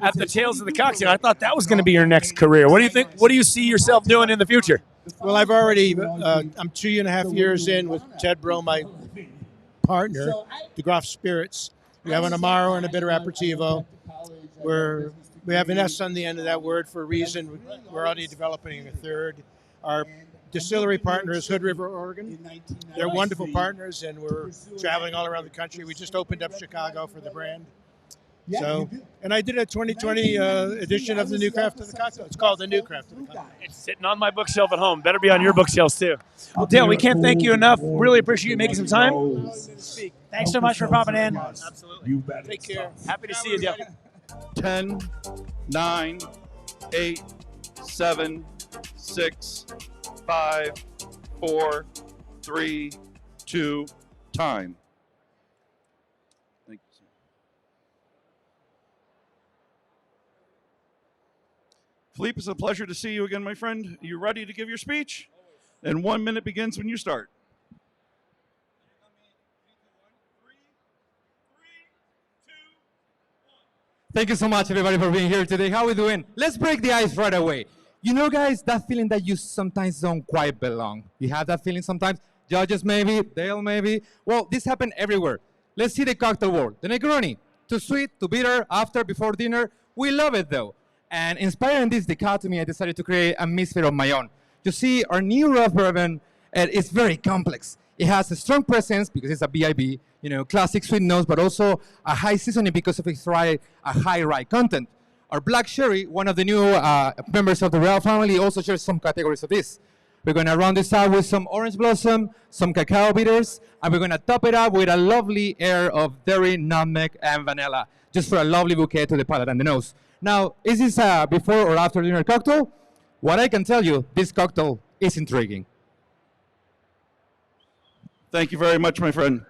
at the tails of the cocktail. I thought that was going to be your next career. What do you think? What do you see yourself doing in the future? Well, I've already, I'm 2.5 years in with Ted Bro, my partner, DeGroff Spirits. We have an Amaro and a bitter aperitivo. We have an S on the end of that word for a reason. We're already developing a third. Our distillery partner is Hood River, Oregon. They're wonderful partners, and we're traveling all around the country. We just opened up Chicago for the brand. So, and I did a 2020 edition of the New Craft of the Cocktail. It's called the New Craft of the Cocktail. It's sitting on my bookshelf at home. Better be on your bookshelves too. Well, Dale, we can't thank you enough. Really appreciate you making some time. Thanks so much for popping in. Absolutely. Take care. Happy to see you, Dale. 10, 9, 8, 7, 6, 5, 4, 3, 2, time. Thank you. Felipe, it's a pleasure to see you again, my friend. Are you ready to give your speech? And 1 minute begins when you start. Thank you so much, everybody, for being here today. How are we doing? Let's break the ice right away. You know, guys, that feeling that you sometimes don't quite belong. You have that feeling sometimes? Judges, maybe. Dale, maybe. Well, this happened everywhere. Let's see the cocktail world. The Negroni. Too sweet, too bitter, after, before dinner. We love it, though. And inspiring this dichotomy, I decided to create a misfit of my own. You see, our new rough bourbon is very complex. It has a strong presence because it's a BIB, classic sweet notes, but also a high seasoning because of its a high rye content. Our black sherry, one of the new members of the Royal family, also shares some categories of this. We're going to round this out with some orange blossom, some cacao bitters, and we're going to top it up with a lovely air of dairy, nutmeg, and vanilla, just for a lovely bouquet to the palate and the nose. Now, is this a before or after dinner cocktail? What I can tell you, this cocktail is intriguing. Thank you very much, my friend.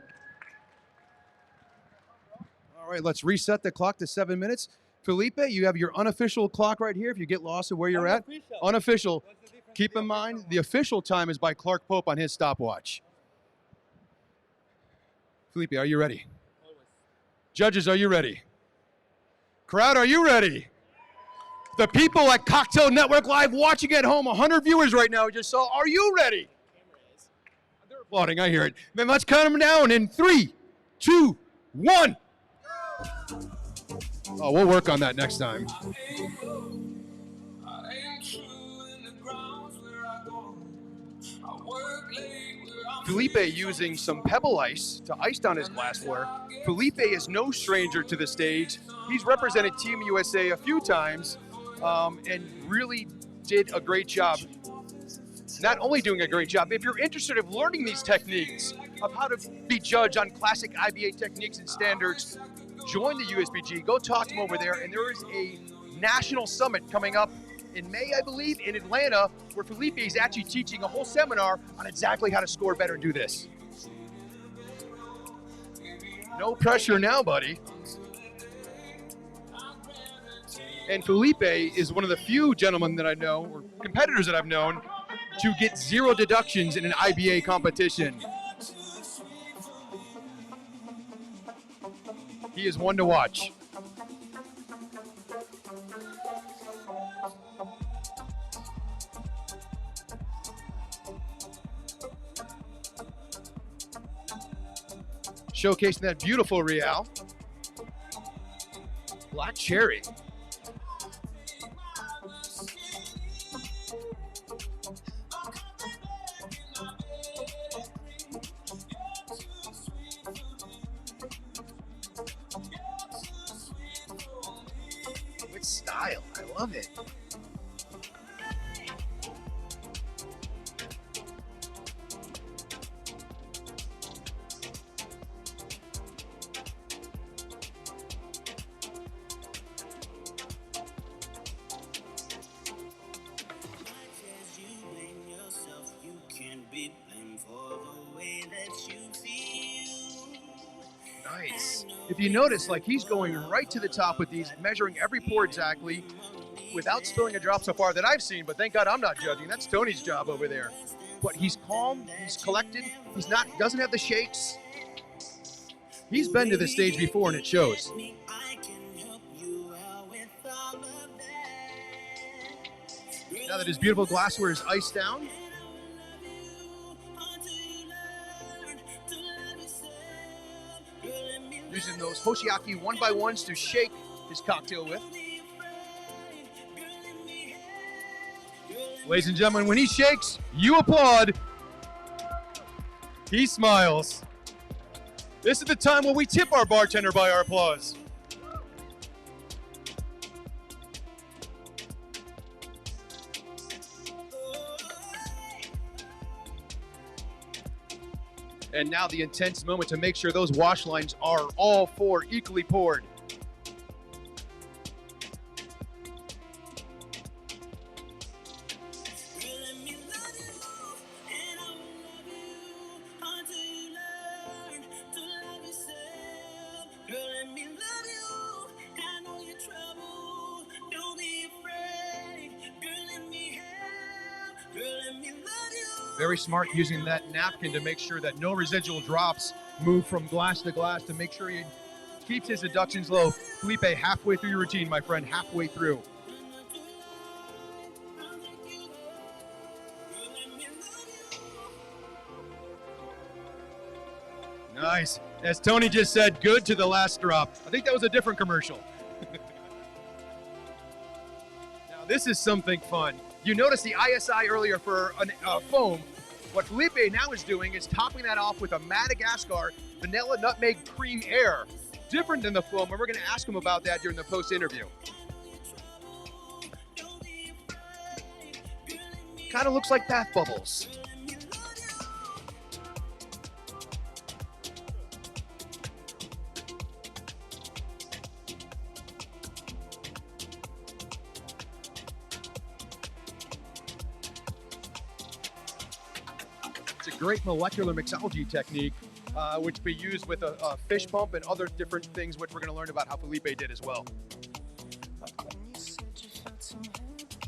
All right, let's reset the clock to 7 minutes. Felipe, you have your unofficial clock right here if you get lost of where you're at. Unofficial. Keep in mind, the official time is by Clark Pope on his stopwatch. Felipe, are you ready? Always. Judges, are you ready? Crowd, are you ready? The people at Cocktail Network Live watching at home, 100 viewers right now just saw, are you ready? They're applauding, I hear it. Then let's count them down in 3, 2, 1. Oh, we'll work on that next time. Felipe using some pebble ice to ice down his glassware. Felipe is no stranger to the stage. He's represented Team USA a few times and really did a great job. not only doing a great job, if you're interested in learning these techniques of how to be judged on classic IBA techniques and standards, join the USBG, go talk to them over there, and there is a national summit coming up in May, I believe, in Atlanta, where Felipe is actually teaching a whole seminar on exactly how to score better and do this. No pressure now, buddy. And Felipe is one of the few gentlemen that I know, or competitors that I've known, to get 0 deductions in an IBA competition. He is one to watch. Showcasing that beautiful Real. Black cherry. With style, I love it. Nice. If you notice, like he's going right to the top with these, measuring every pour exactly, without spilling a drop so far that I've seen, but thank God I'm not judging. That's Tony's job over there. But he's calm, he's collected, doesn't have the shakes. He's been to the stage before and it shows. Now that his beautiful glassware is iced down, using those Hoshiaki 1x1s to shake his cocktail with. Ladies and gentlemen, when he shakes, you applaud. He smiles. This is the time when we tip our bartender by our applause. And now the intense moment to make sure those wash lines are all 4 equally poured. Very smart using that napkin to make sure that no residual drops move from glass to glass to make sure he keeps his deductions low. Felipe, halfway through your routine, my friend, halfway through. Nice. As Tony just said, good to the last drop. I think that was a different commercial. Now this is something fun. You noticed the ISI earlier for foam. What Felipe now is doing is topping that off with a Madagascar vanilla nutmeg cream air. Different than the foam, and we're going to ask him about that during the post-interview. Kind of looks like bath bubbles. Great molecular mixology technique, which we use with a fish pump and other different things, which we're going to learn about how Felipe did as well.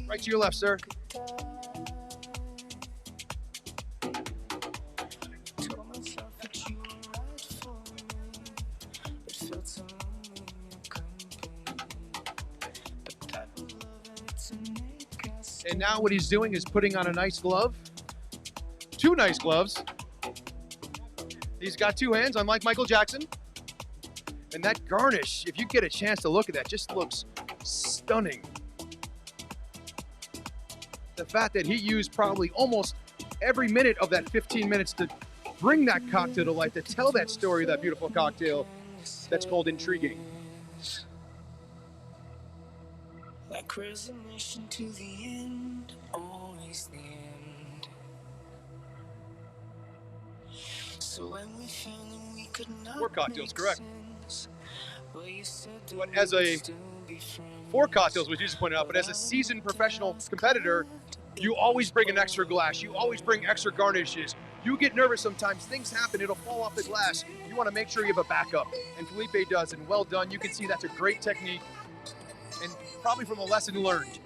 Right to your left, sir. And now what he's doing is putting on a nice glove. 2 nice gloves. He's got 2 hands, unlike Michael Jackson. And that garnish, if you get a chance to look at that, just looks stunning. The fact that he used probably almost every minute of that 15 minutes to bring that cocktail to life, to tell that story of that beautiful cocktail, that's called intriguing. Like resignation to the end, always the end. 4 cocktails, correct. But as a 4 cocktails, which you just pointed out, but as a seasoned professional competitor, you always bring an extra glass. You always bring extra garnishes. You get nervous sometimes. Things happen. It'll fall off the glass. You want to make sure you have a backup. And Felipe does, and well done. You can see that's a great technique, and probably from a lesson learned.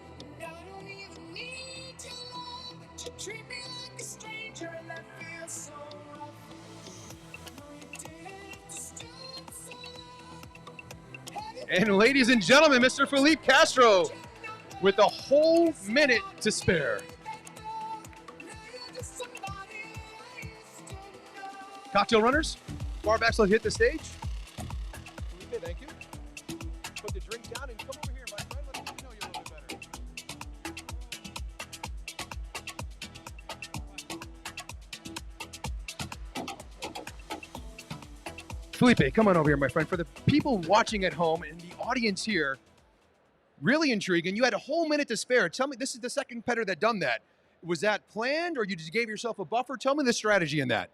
And ladies and gentlemen, Mr. Felipe Castro with a whole minute to spare. Cocktail runners, bar backs, let's hit the stage. Felipe, thank you. Put the drink down and come over here, my friend. Let me know you're a little better. Felipe, come on over here, my friend. For the people watching at home and the audience here, really intriguing. You had a whole minute to spare. Tell me, this is the second competitor that done that. Was that planned, or you just gave yourself a buffer? Tell me the strategy in that.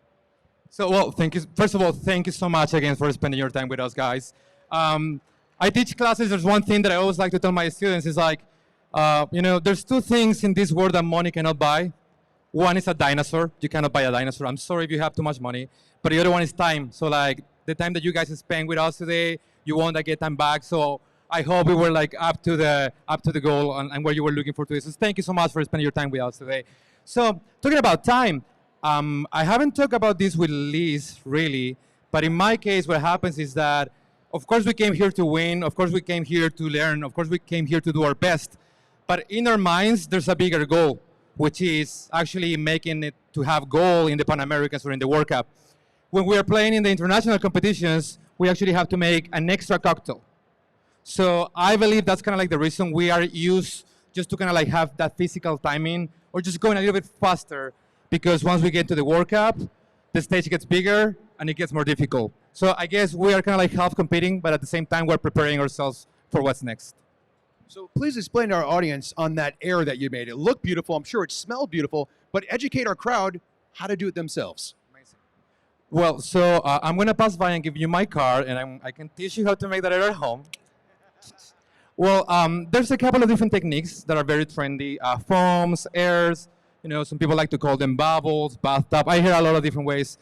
So, well, thank you. First of all, thank you so much again for spending your time with us, guys. I teach classes. There's one thing that I always like to tell my students is like, there's 2 things in this world that money cannot buy. One is a dinosaur. You cannot buy a dinosaur. I'm sorry if you have too much money. But the other one is time. So like the time that you guys spent with us today, you won't get time back. So I hope we were like up to the goal and where you were looking for today. So thank you so much for spending your time with us today. So talking about time, I haven't talked about this with Liz, really, but in my case, what happens is that, of course, we came here to win. Of course, we came here to learn. Of course, we came here to do our best. But in our minds, there's a bigger goal, which is actually making it to have goal in the Pan Americans or in the World Cup. When we are playing in the international competitions, we actually have to make an extra cocktail. So I believe that's kind of like the reason we are used just to kind of like have that physical timing or just going a little bit faster. Because once we get to the World Cup, the stage gets bigger and it gets more difficult. So I guess we are kind of like half competing, but at the same time, we're preparing ourselves for what's next. So please explain to our audience on that air that you made. It looked beautiful. I'm sure it smelled beautiful, but educate our crowd how to do it themselves. Amazing. Well, so I'm going to pass by and give you my card, and I can teach you how to make that at home. Well, there's a couple of different techniques that are very trendy. Foams, airs. Some people like to call them bubbles, bathtub. I hear a lot of different ways.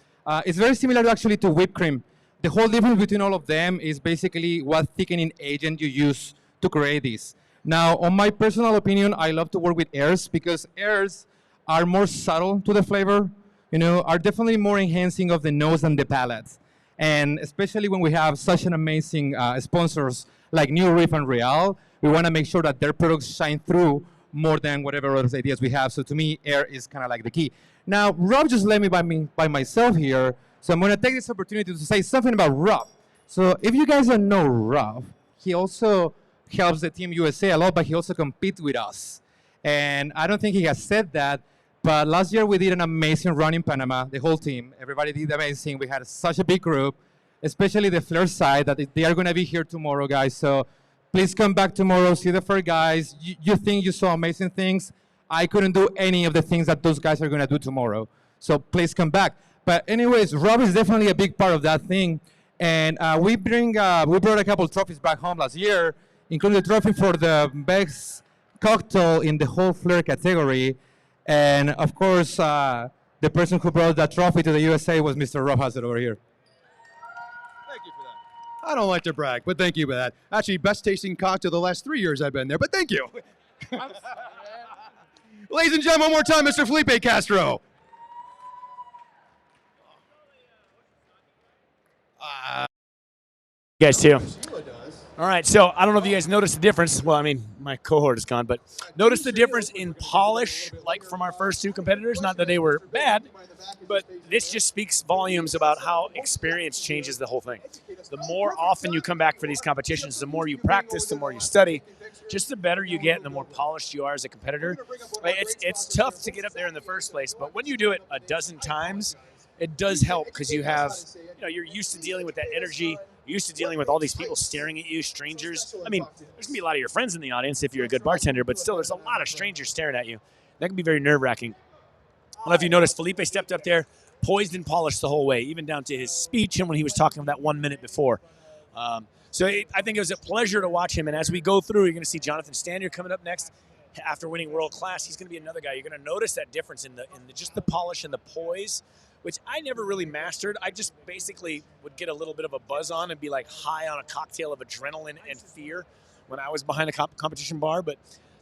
It's very similar actually to whipped cream. The whole difference between all of them is basically what thickening agent you use to create this. Now, on my personal opinion, I love to work with airs because airs are more subtle to the flavor, are definitely more enhancing of the nose and the palate. And especially when we have such an amazing sponsors like New Riff and Real, we want to make sure that their products shine through more than whatever other ideas we have. So to me, air is kind of like the key. Now, Rob just let me by myself here, so I'm going to take this opportunity to say something about Rob. So if you guys don't know Rob, he also helps the Team USA a lot, but he also competes with us. And I don't think he has said that, but last year we did an amazing run in Panama, the whole team. Everybody did amazing. We had such a big group, especially the Flair side, that they are going to be here tomorrow, guys. So please come back tomorrow, see the Flair guys. You think you saw amazing things. I couldn't do any of the things that those guys are going to do tomorrow. So please come back. But anyways, Rob is definitely a big part of that thing. And we brought a couple trophies back home last year, including the trophy for the best cocktail in the whole Flair category. And of course, the person who brought that trophy to the USA was Mr. Rob Hassett over here. Thank you for that. I don't like to brag, but thank you for that. Actually, best tasting cocktail the last 3 years I've been there, but thank you. Ladies and gentlemen, one more time, Mr. Felipe Castro. You guys too. All right, so I don't know if you guys noticed the difference. Well, I mean, my cohort is gone, but notice the difference in polish, like from our first 2 competitors. Not that they were bad, but this just speaks volumes about how experience changes the whole thing. The more often you come back for these competitions, the more you practice, the more you study, just the better you get and the more polished you are as a competitor. It's tough to get up there in the first place, but when you do it a dozen times, it does help because you're used to dealing with that energy. You're used to dealing with all these people staring at you, strangers. I mean, there's going to be a lot of your friends in the audience if you're a good bartender, but still there's a lot of strangers staring at you. That can be very nerve-wracking. I don't know if you noticed, Felipe stepped up there, poised and polished the whole way, even down to his speech and when he was talking that 1 minute before. I think it was a pleasure to watch him. And as we go through, you're going to see Jonathan Stanyard coming up next. After winning World Class, he's going to be another guy. You're going to notice that difference in just the polish and the poise, which I never really mastered. I just basically would get a little bit of a buzz on and be like high on a cocktail of adrenaline and fear when I was behind a competition bar. But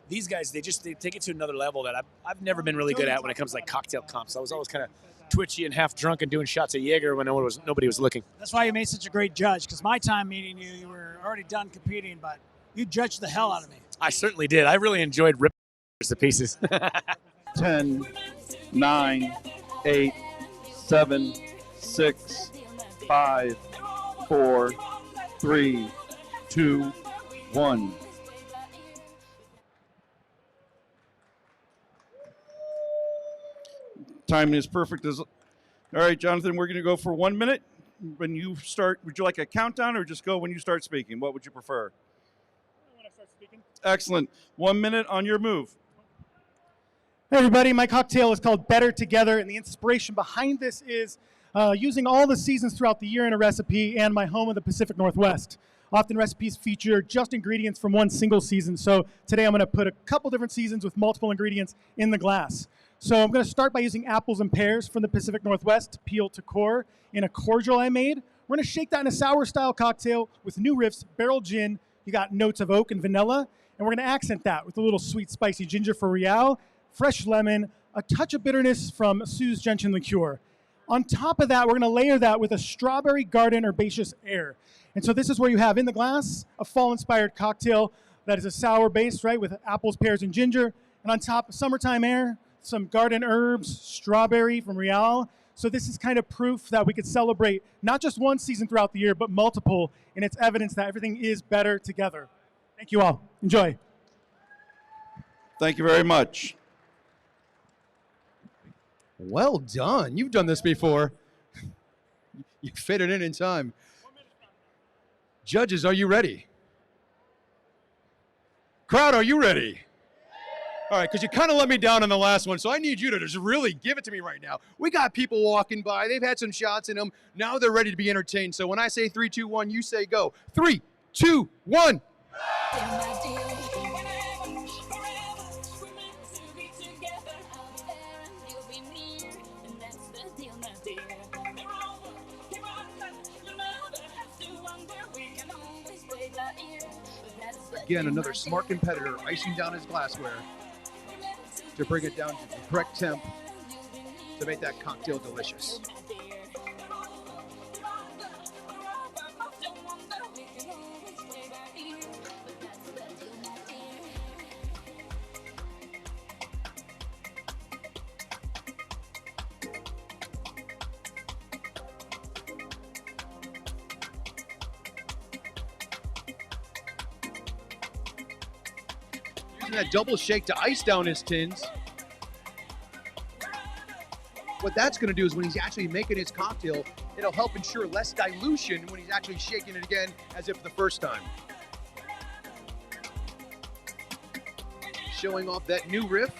these guys, they take it to another level that I've never been really good at when it comes to like cocktail comps. I was always kind of twitchy and half drunk and doing shots of Jaeger when nobody was looking. That's why you made such a great judge, because my time meeting you, you were already done competing, but you judged the hell out of me. I certainly did. I really enjoyed ripping the pieces. 10, 9, 8, 7, 6, 5, 4, 3, 2, 1. Timing is perfect. All right, Jonathan, we're going to go for 1 minute. When you start, would you like a countdown or just go when you start speaking? What would you prefer? When I start speaking. Excellent. 1 minute on your move. Hey everybody, my cocktail is called Better Together, and the inspiration behind this is using all the seasons throughout the year in a recipe and my home of the Pacific Northwest. Often recipes feature just ingredients from one single season, so today I'm going to put a couple different seasons with multiple ingredients in the glass. So I'm going to start by using apples and pears from the Pacific Northwest, peel to core, in a cordial I made. We're going to shake that in a sour-style cocktail with New Riff's barrel gin. You got notes of oak and vanilla, and we're going to accent that with a little sweet, spicy ginger for Real, fresh lemon, a touch of bitterness from Sue's Gentian liqueur. On top of that, we're going to layer that with a strawberry garden herbaceous air. And so this is where you have in the glass a fall-inspired cocktail that is a sour base, right, with apples, pears, and ginger. And on top, summertime air, some garden herbs, strawberry from Real. So this is kind of proof that we could celebrate not just one season throughout the year, but multiple, and it's evidence that everything is better together. Thank you all. Enjoy. Thank you very much. Well done. You've done this before. You fit it in time. Judges, are you ready? Crowd, are you ready? All right, because you kind of let me down on the last one, so I need you to just really give it to me right now. We got people walking by. They've had some shots in them. Now they're ready to be entertained. So when I say 3, 2, 1, you say go. 3, 2, 1. Again, another smart competitor icing down his glassware to bring it down to the correct temp to make that cocktail delicious. That double shake to ice down his tins. What that's going to do is when he's actually making his cocktail, it'll help ensure less dilution when he's actually shaking it again as if the first time. Showing off that new riff.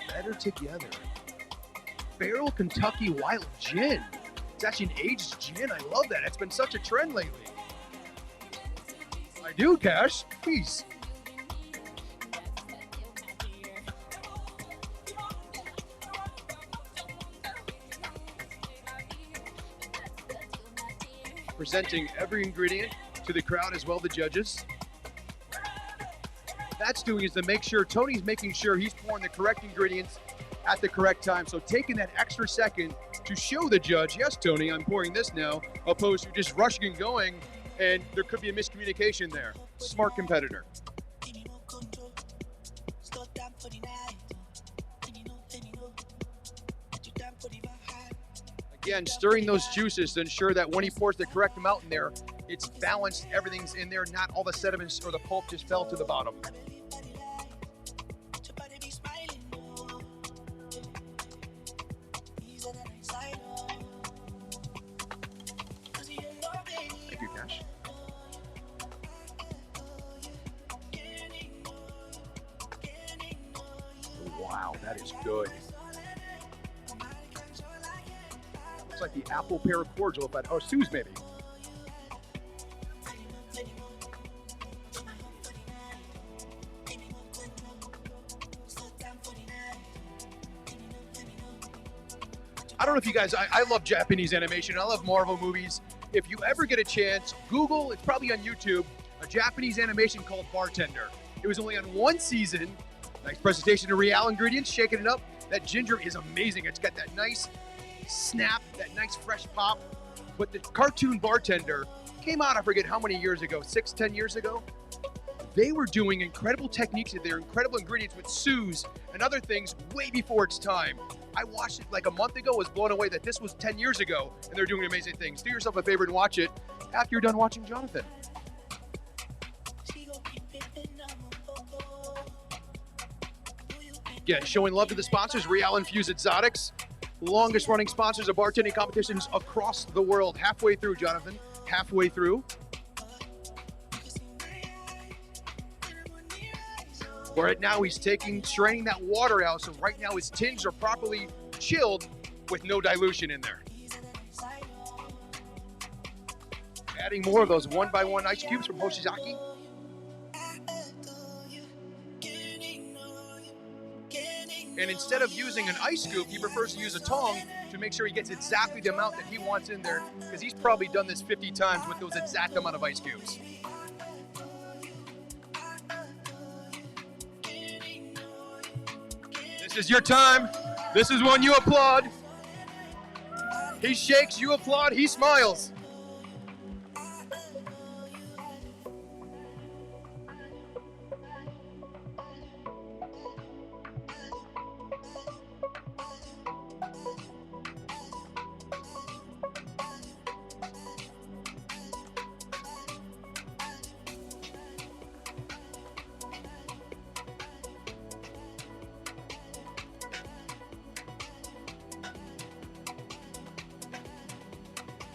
Better Together. Barrel Kentucky Wild Gin. It's actually an aged gin. I love that. It's been such a trend lately. I do, Cash. Please. Presenting every ingredient to the crowd as well, the judges. What that's doing is to make sure Tony's making sure he's pouring the correct ingredients at the correct time. So taking that extra second to show the judge, yes, Tony, I'm pouring this now, opposed to just rushing and going, and there could be a miscommunication there. Smart competitor. Again, stirring those juices to ensure that when he pours the correct amount in there, it's balanced, everything's in there, not all the sediments or the pulp just fell to the bottom. Thank you, Cash. Wow, that is good. Looks like the apple pear cordial, or Sue's maybe. I don't know if you guys, I love Japanese animation. I love Marvel movies. If you ever get a chance, Google, it's probably on YouTube, a Japanese animation called Bartender. It was only on one season. Nice presentation of real ingredients, shaking it up. That ginger is amazing. It's got that nice snap, that nice fresh pop. But the cartoon Bartender came out, I forget how many years ago, 6, 10 years ago. They were doing incredible techniques with their incredible ingredients with Sue's and other things way before its time. I watched it like a month ago, was blown away that this was 10 years ago, and they're doing amazing things. Do yourself a favor and watch it after you're done watching Jonathan. Again, showing love to the sponsors, Real Infused Exotics, longest running sponsors of bartending competitions across the world. Halfway through, Jonathan, halfway through. Right now he's straining that water out, so right now his tins are properly chilled with no dilution in there. Adding more of those 1x1 ice cubes from Hoshizaki. And instead of using an ice scoop, he prefers to use a tongue to make sure he gets exactly the amount that he wants in there, because he's probably done this 50 times with those exact amount of ice cubes. This is your time. This is when you applaud. He shakes, you applaud, he smiles.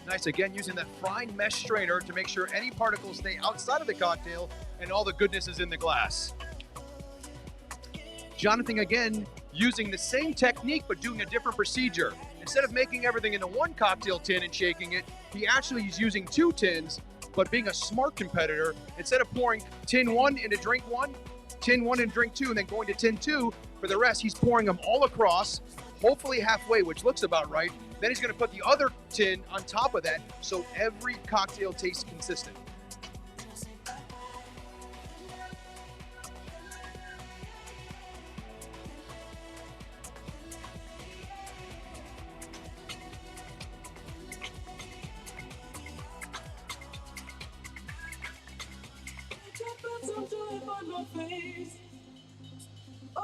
Nice, again, using that fine mesh strainer to make sure any particles stay outside of the cocktail and all the goodness is in the glass. Jonathan, again, using the same technique but doing a different procedure. Instead of making everything into one cocktail tin and shaking it, he actually is using 2 tins, but being a smart competitor, instead of pouring tin 1 into drink 1, tin 1 into drink 2, and then going to tin 2 for the rest, he's pouring them all across, hopefully halfway, which looks about right. Then he's going to put the other tin on top of that, so every cocktail tastes consistent.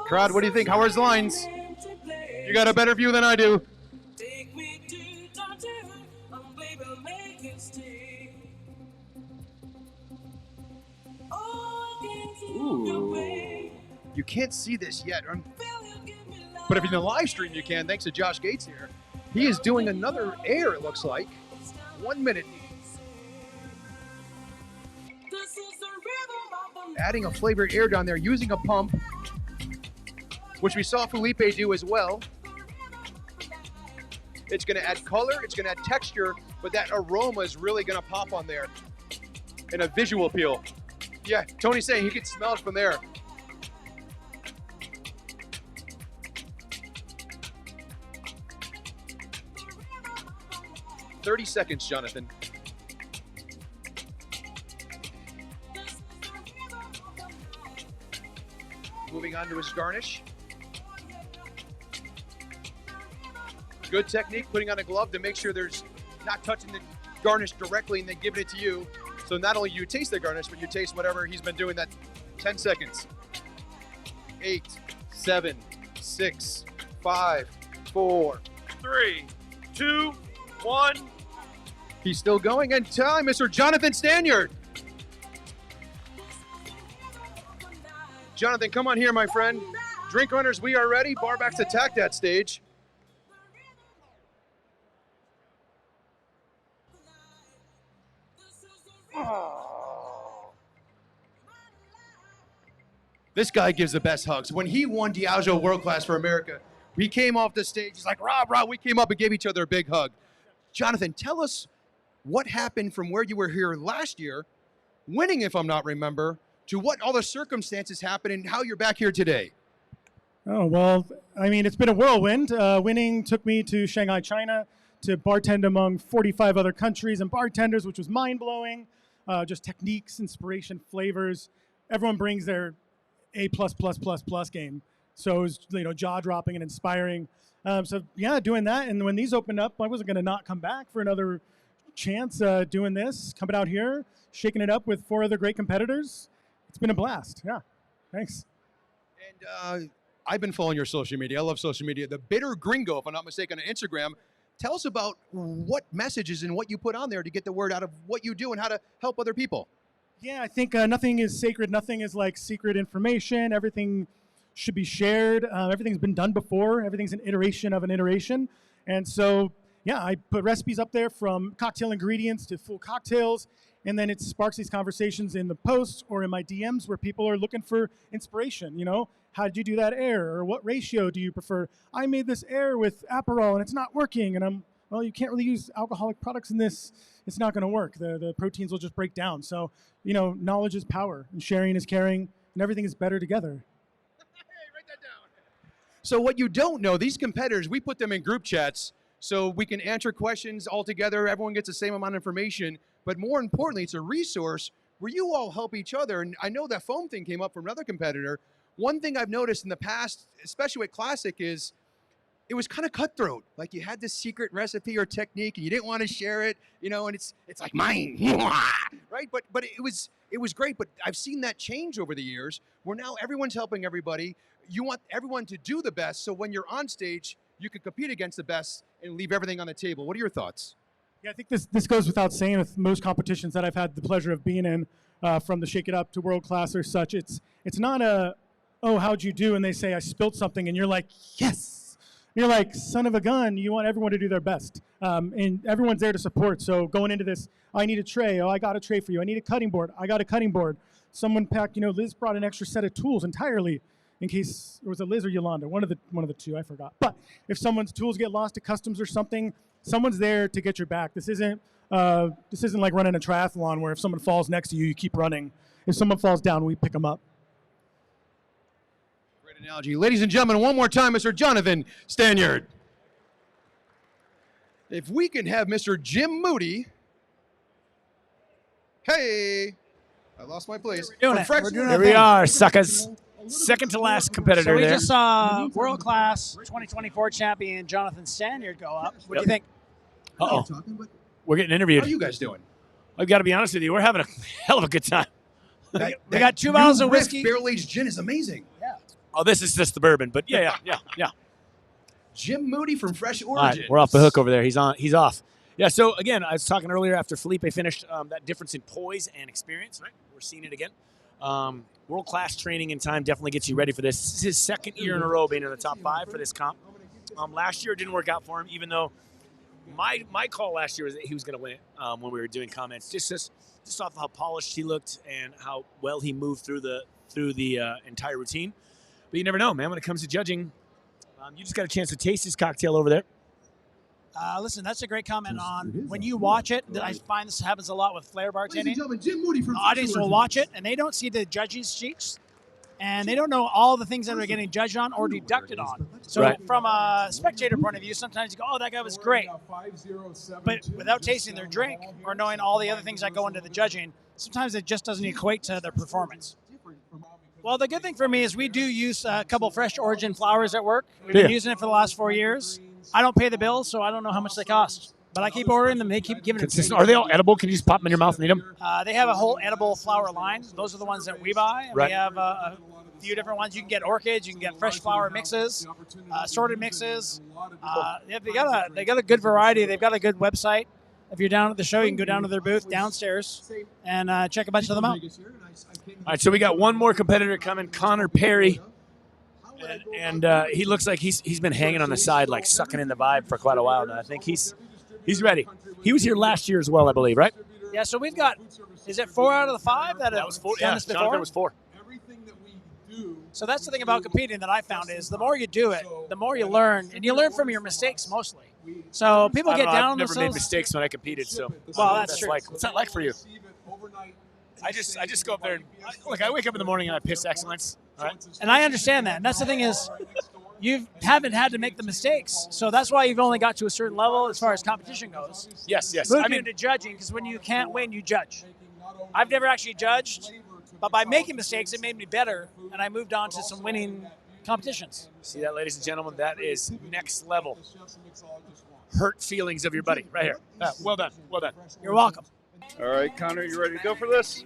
Crowd, what do you think? How are his lines? You got a better view than I do. Ooh. You can't see this yet, but if you're in the live stream, you can, thanks to Josh Gates here. He is doing another air, it looks like. 1 minute. Adding a flavored air down there, using a pump, which we saw Felipe do as well. It's going to add color, it's going to add texture, but that aroma is really going to pop on there. And a visual appeal. Yeah, Tony's saying he can smell it from there. "30 seconds, Jonathan." Moving on to his garnish. Good technique, putting on a glove to make sure there's not touching the garnish directly and then giving it to you. So not only do you taste the garnish, but you taste whatever he's been doing that 10 seconds. 8, 7, 6, 5, 4, 3, 2, 1. He's still going, and time, Mr. Jonathan Stanyard. Jonathan, come on here, my friend. Drink runners, we are ready. Barbacks attack that stage. Oh. This guy gives the best hugs. When he won Diageo World Class for America, he came off the stage. He's like, Rob, we came up and gave each other a big hug. Jonathan, tell us what happened from where you were here last year, winning, if I'm not remember, to what all the circumstances happened and how you're back here today. Oh, well, I mean, it's been a whirlwind. Winning took me to Shanghai, China, to bartend among 45 other countries and bartenders, which was mind-blowing. Just techniques, inspiration, flavors. Everyone brings their A+++ game. So it was, jaw-dropping and inspiring. So, yeah, doing that. And when these opened up, I wasn't going to not come back for another chance doing this, coming out here, shaking it up with 4 other great competitors. It's been a blast. Yeah, thanks. And I've been following your social media. I love social media. The Bitter Gringo, if I'm not mistaken, on Instagram. Tell us about what messages and what you put on there to get the word out of what you do and how to help other people. Yeah, I think nothing is sacred. Nothing is like secret information. Everything should be shared. Everything's been done before. Everything's an iteration of an iteration. And so, yeah, I put recipes up there from cocktail ingredients to full cocktails. And then it sparks these conversations in the posts or in my DMs where people are looking for inspiration. How did you do that air? Or what ratio do you prefer? I made this air with Aperol and it's not working. And well, you can't really use alcoholic products in this. It's not going to work. The proteins will just break down. So, knowledge is power and sharing is caring and everything is better together. So what you don't know, these competitors, we put them in group chats so we can answer questions all together. Everyone gets the same amount of information. But more importantly, it's a resource where you all help each other. And I know that foam thing came up from another competitor. One thing I've noticed in the past, especially with Classic, is it was kind of cutthroat. Like you had this secret recipe or technique and you didn't want to share it, and it's like mine, right? But it was great. But I've seen that change over the years where now everyone's helping everybody. You want everyone to do the best. So when you're on stage, you can compete against the best and leave everything on the table. What are your thoughts? Yeah, I think this goes without saying with most competitions that I've had the pleasure of being in, from the Shake It Up to World Class or such. It's not oh, how'd you do? And they say, I spilled something. And you're like, yes. And you're like, son of a gun. You want everyone to do their best. And everyone's there to support. So going into this, I need a tray. Oh, I got a tray for you. I need a cutting board. I got a cutting board. Someone packed, Liz brought an extra set of tools entirely in case it was a Liz or Yolanda, one of the two, I forgot. But if someone's tools get lost to customs or something, someone's there to get your back. This isn't like running a triathlon where if someone falls next to you, you keep running. If someone falls down, we pick them up. Great analogy. Ladies and gentlemen, one more time, Mr. Jonathan Stanyard. If we can have Mr. Jim Moody. Hey, I lost my place. Here we are, suckers. Second to last competitor so we there. just saw World Class 2024 champion Jonathan Stanyard go up. What do you think? Uh-oh. We're getting interviewed. How are you guys doing? I've got to be honest with you. We're having a hell of a good time. They got 2 bottles of whiskey. Barrel-aged gin is amazing. Yeah. Oh, this is just the bourbon, but yeah. Jim Moody from Fresh Origins. Right, we're off the hook over there. He's off. Yeah, so again, I was talking earlier after Felipe finished that difference in poise and experience, right? We're seeing it again. World-class training and time definitely gets you ready for this. This is his second year in a row being in the top 5 for this comp. Last year it didn't work out for him, even though my call last year was that he was going to win it when we were doing comments. Just off of how polished he looked and how well he moved through the entire routine. But you never know, man. When it comes to judging, you just got a chance to taste his cocktail over there. Listen, that's a great comment on when you watch it. I find this happens a lot with flair bartending. The audience will watch it, and they don't see the judges' sheets, and they don't know all the things that they're getting judged on or deducted on. So from a spectator point of view, sometimes you go, oh, that guy was great. But without tasting their drink or knowing all the other things that go into the judging, sometimes it just doesn't equate to their performance. Well, the good thing for me is we do use a couple fresh origin flowers at work. We've been using it for the last 4 years. I don't pay the bills, so I don't know how much they cost. But I keep ordering them. They keep giving it to me. Are they all edible? Can you just pop them in your mouth and eat them? They have a whole edible flower line. Those are the ones that we buy. And we have a few different ones. You can get orchids. You can get fresh flower mixes, assorted mixes. They got a good variety. They've got a good website. If you're down at the show, you can go down to their booth downstairs and check a bunch of them out. All right, so we got one more competitor coming, Connor Perry. And he looks like he's been hanging on the side, like sucking in the vibe for quite a while now. I think he's ready. He was here last year as well, I believe, right? Yeah, so we've got, is it 4 out of the 5 that was 4? Yeah, Jonathan was 4. So that's the thing about competing that I found is the more you do it, the more you learn, and you learn from your mistakes mostly. So people get down on I've never made themselves. mistakes when I competed, so Well, that's true. like, what's that like for you? I just go up there and look. I wake up in the morning and I piss excellence. Right? And I understand that. And that's the thing is, you haven't had to make the mistakes. So that's why you've only got to a certain level as far as competition goes. Yes. Moving into judging, because when you can't win, you judge. I've never actually judged, but by making mistakes, it made me better, and I moved on to some winning competitions. See that, ladies and gentlemen? That is next level. Hurt feelings of your buddy right here. Well done. Well done. You're welcome. All right, Connor, you ready to go for this?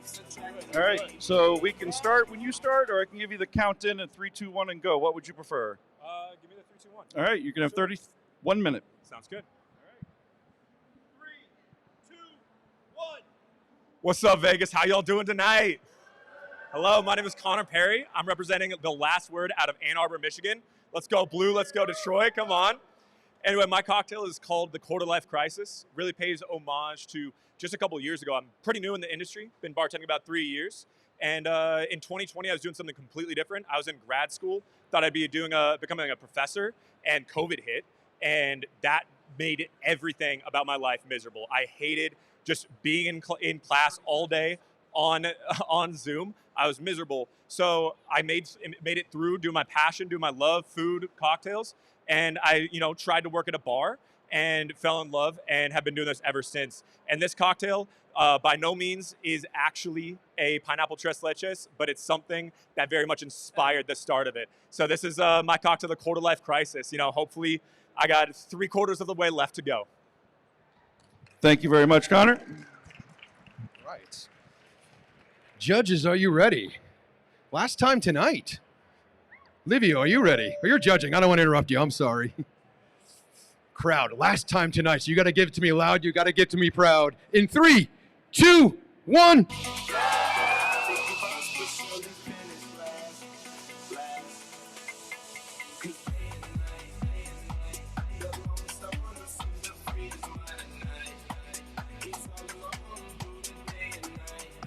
All right, so we can start when you start, or I can give you the count in at 3, 2, 1, and go. What would you prefer? Give me the 3, 2, 1. All right, you can have 31 minute. Sounds good. What's up, Vegas? How y'all doing tonight? Hello, my name is Connor Perry. I'm representing the Last Word out of Ann Arbor, Michigan. Let's go Blue, let's go Detroit, come on. Anyway, my cocktail is called the Quarter Life Crisis. Really pays homage to just a couple of years ago. I'm pretty new in the industry, been bartending about 3 years. And in 2020, I was doing something completely different. I was in grad school, thought I'd be becoming a professor, and COVID hit. And that made everything about my life miserable. I hated just being in class all day on Zoom. I was miserable. So I made it through, do my passion, do my love, food, cocktails. And I, tried to work at a bar and fell in love and have been doing this ever since. And this cocktail, by no means is actually a pineapple tres leches, but it's something that very much inspired the start of it. So this is my cocktail, the Quarter Life Crisis. Hopefully I got 3/4 of the way left to go. Thank you very much, Connor. Right. Judges, are you ready? Last time tonight. Livio, are you ready? Or you're judging. I don't want to interrupt you. I'm sorry. Crowd, last time tonight. So you got to give it to me loud. You got to give it to me proud. In 3, 2, 1.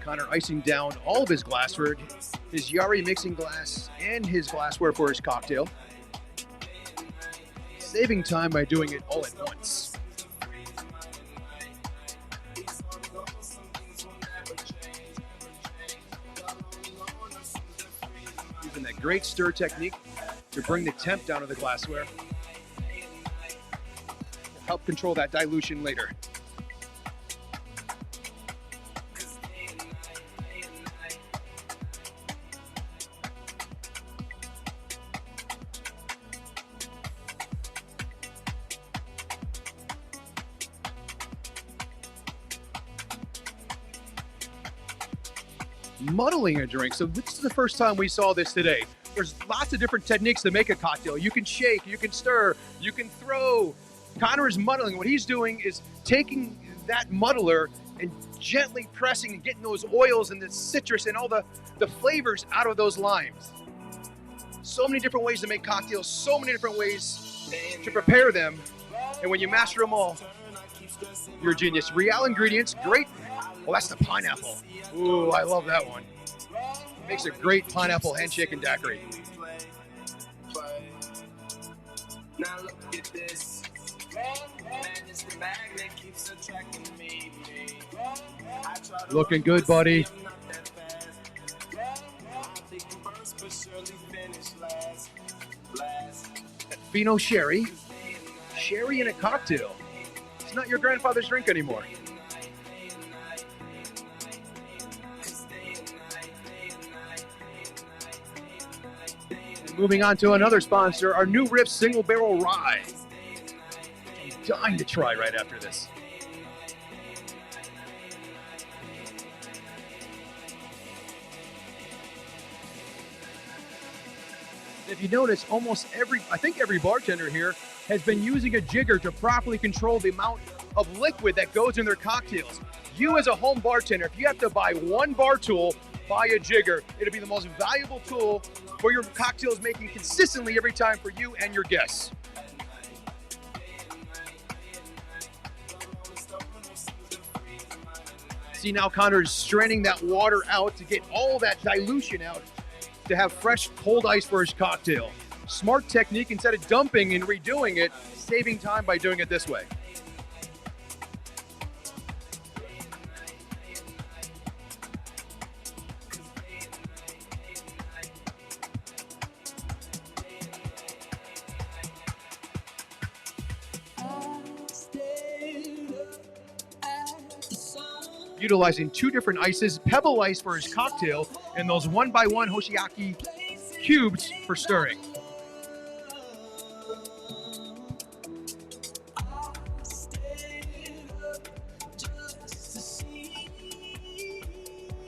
Connor icing down all of his glassware, his Yari mixing glass, and his glassware for his cocktail. Saving time by doing it all at once. Using that great stir technique to bring the temp down to the glassware. Help control that dilution later. Muddling a drink. So this is the first time we saw this today. There's lots of different techniques to make a cocktail. You can shake, you can stir, you can throw. Connor is muddling. What he's doing is taking that muddler and gently pressing and getting those oils and the citrus and all the flavors out of those limes. So many different ways to make cocktails, so many different ways to prepare them. And when you master them all, you're a genius. Real ingredients, great. Well, that's the pineapple. Ooh, I love that one. Makes a great pineapple handshake and daiquiri. Now look at this. Looking good, buddy. Fino sherry. Sherry in a cocktail. It's not your grandfather's drink anymore. Moving on to another sponsor, our new Riff Single Barrel Rye. I'm dying to try right after this. If you notice, I think every bartender here has been using a jigger to properly control the amount of liquid that goes in their cocktails. You as a home bartender, if you have to buy one bar tool, buy a jigger. It'll be the most valuable tool for your cocktails making consistently every time for you and your guests. See, now Connor's straining that water out to get all that dilution out to have fresh cold ice for his cocktail. Smart technique, instead of dumping and redoing it, saving time by doing it this way. Utilizing 2 different ices, pebble ice for his cocktail, and those 1x1 Hoshiaki cubes for stirring.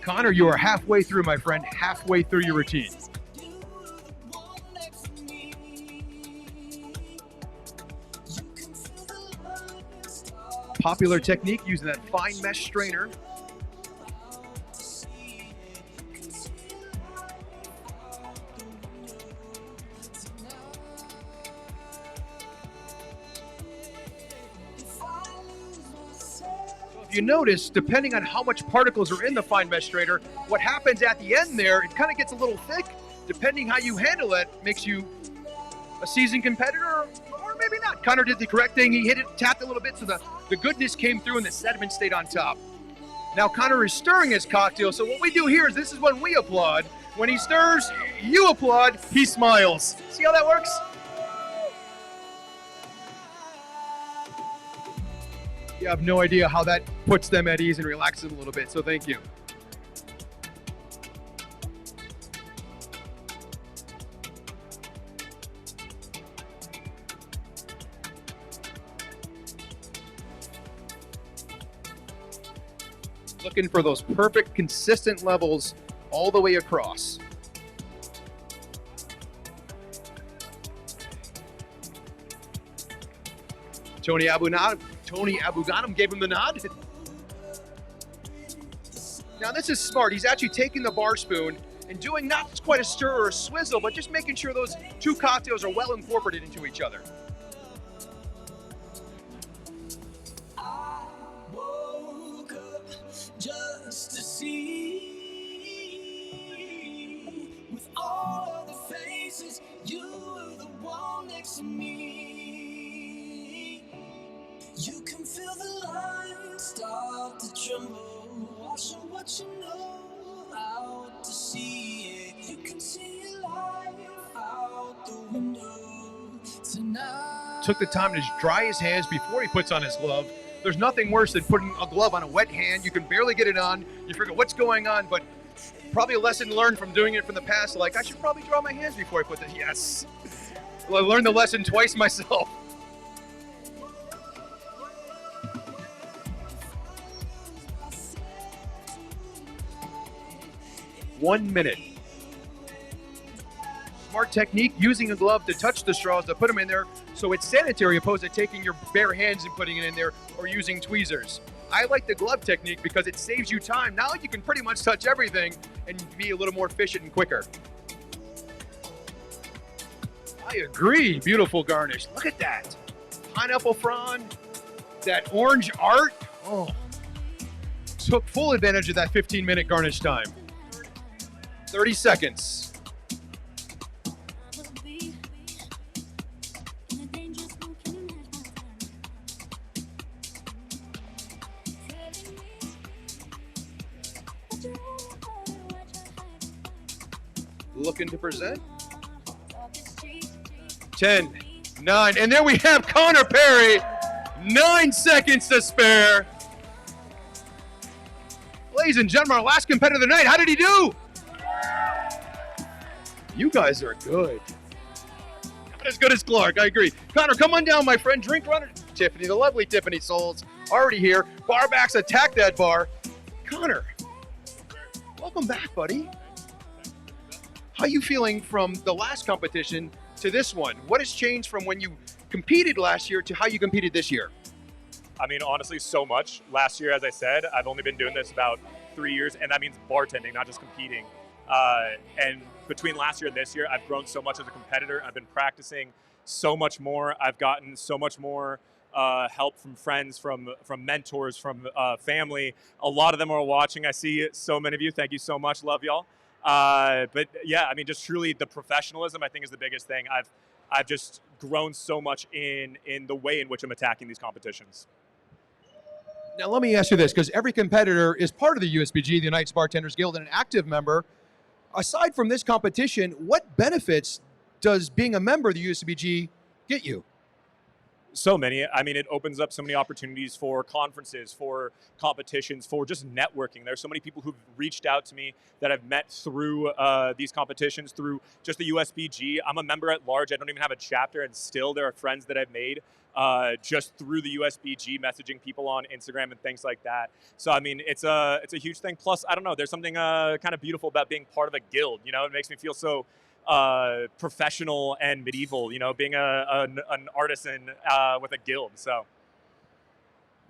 Connor, you are halfway through, my friend, halfway through your routine. Popular technique using that fine mesh strainer. If you notice, depending on how much particles are in the fine mesh strainer, what happens at the end there, it kind of gets a little thick. Depending how you handle it, makes you a seasoned competitor, or maybe not. Connor did the correct thing. He hit it, tapped a little bit, so the goodness came through and the sediment stayed on top. Now Connor is stirring his cocktail, so what we do here is this is when we applaud. When he stirs, you applaud, he smiles. See how that works? You have no idea how that puts them at ease and relaxes them a little bit, so thank you. Looking for those perfect, consistent levels all the way across. Tony Abou-Ganim gave him the nod. Now this is smart. He's actually taking the bar spoon and doing not quite a stir or a swizzle, but just making sure those 2 cocktails are well incorporated into each other. Just to see with all of the faces, you were the one next to me. You can feel the lines start to tremble, watching what you know out to see it. You can see your life out the window tonight. Took the time to dry his hands before he puts on his glove. There's nothing worse than putting a glove on a wet hand. You can barely get it on. You forget what's going on, but probably a lesson learned from doing it from the past. Like, I should probably dry my hands before I put this. Yes. Well, I learned the lesson twice myself. One minute. Smart technique, using a glove to touch the straws, to put them in there so it's sanitary, opposed to taking your bare hands and putting it in there or using tweezers. I like the glove technique because it saves you time. Now you can pretty much touch everything and be a little more efficient and quicker. I agree. Beautiful garnish. Look at that. Pineapple frond, that orange art. Oh, took full advantage of that 15-minute garnish time. 30 seconds. Looking to present. 10, 9, and there we have Connor Perry. 9 seconds to spare. Ladies and gentlemen, our last competitor of the night. How did he do? You guys are good. Not as good as Clark, I agree. Connor, come on down, my friend. Drink runner. Tiffany, the lovely Tiffany Souls, already here. Barbacks attack that bar. Connor, welcome back, buddy. How are you feeling from the last competition to this one? What has changed from when you competed last year to how you competed this year? I mean, honestly, so much. Last year, as I said, I've only been doing this about 3 years, and that means bartending, not just competing. And between last year and this year, I've grown so much as a competitor. I've been practicing so much more. I've gotten so much more help from friends, from mentors, from family. A lot of them are watching. I see so many of you. Thank you so much. Love y'all. But yeah, I mean, just truly the professionalism, I think, is the biggest thing. I've just grown so much in the way in which I'm attacking these competitions. Now, let me ask you this, because every competitor is part of the USBG, the United States Bartenders Guild, and an active member. Aside from this competition, what benefits does being a member of the USBG get you? So many. I mean, it opens up so many opportunities for conferences, for competitions, for just networking. There's so many people who've reached out to me that I've met through these competitions, through just the USBG. I'm a member at large. I don't even have a chapter, and still there are friends that I've made just through the USBG, messaging people on Instagram and things like that. So, I mean, it's a huge thing. Plus, I don't know, there's something kind of beautiful about being part of a guild. You know, it makes me feel so professional and medieval, you know, being an artisan with a guild. So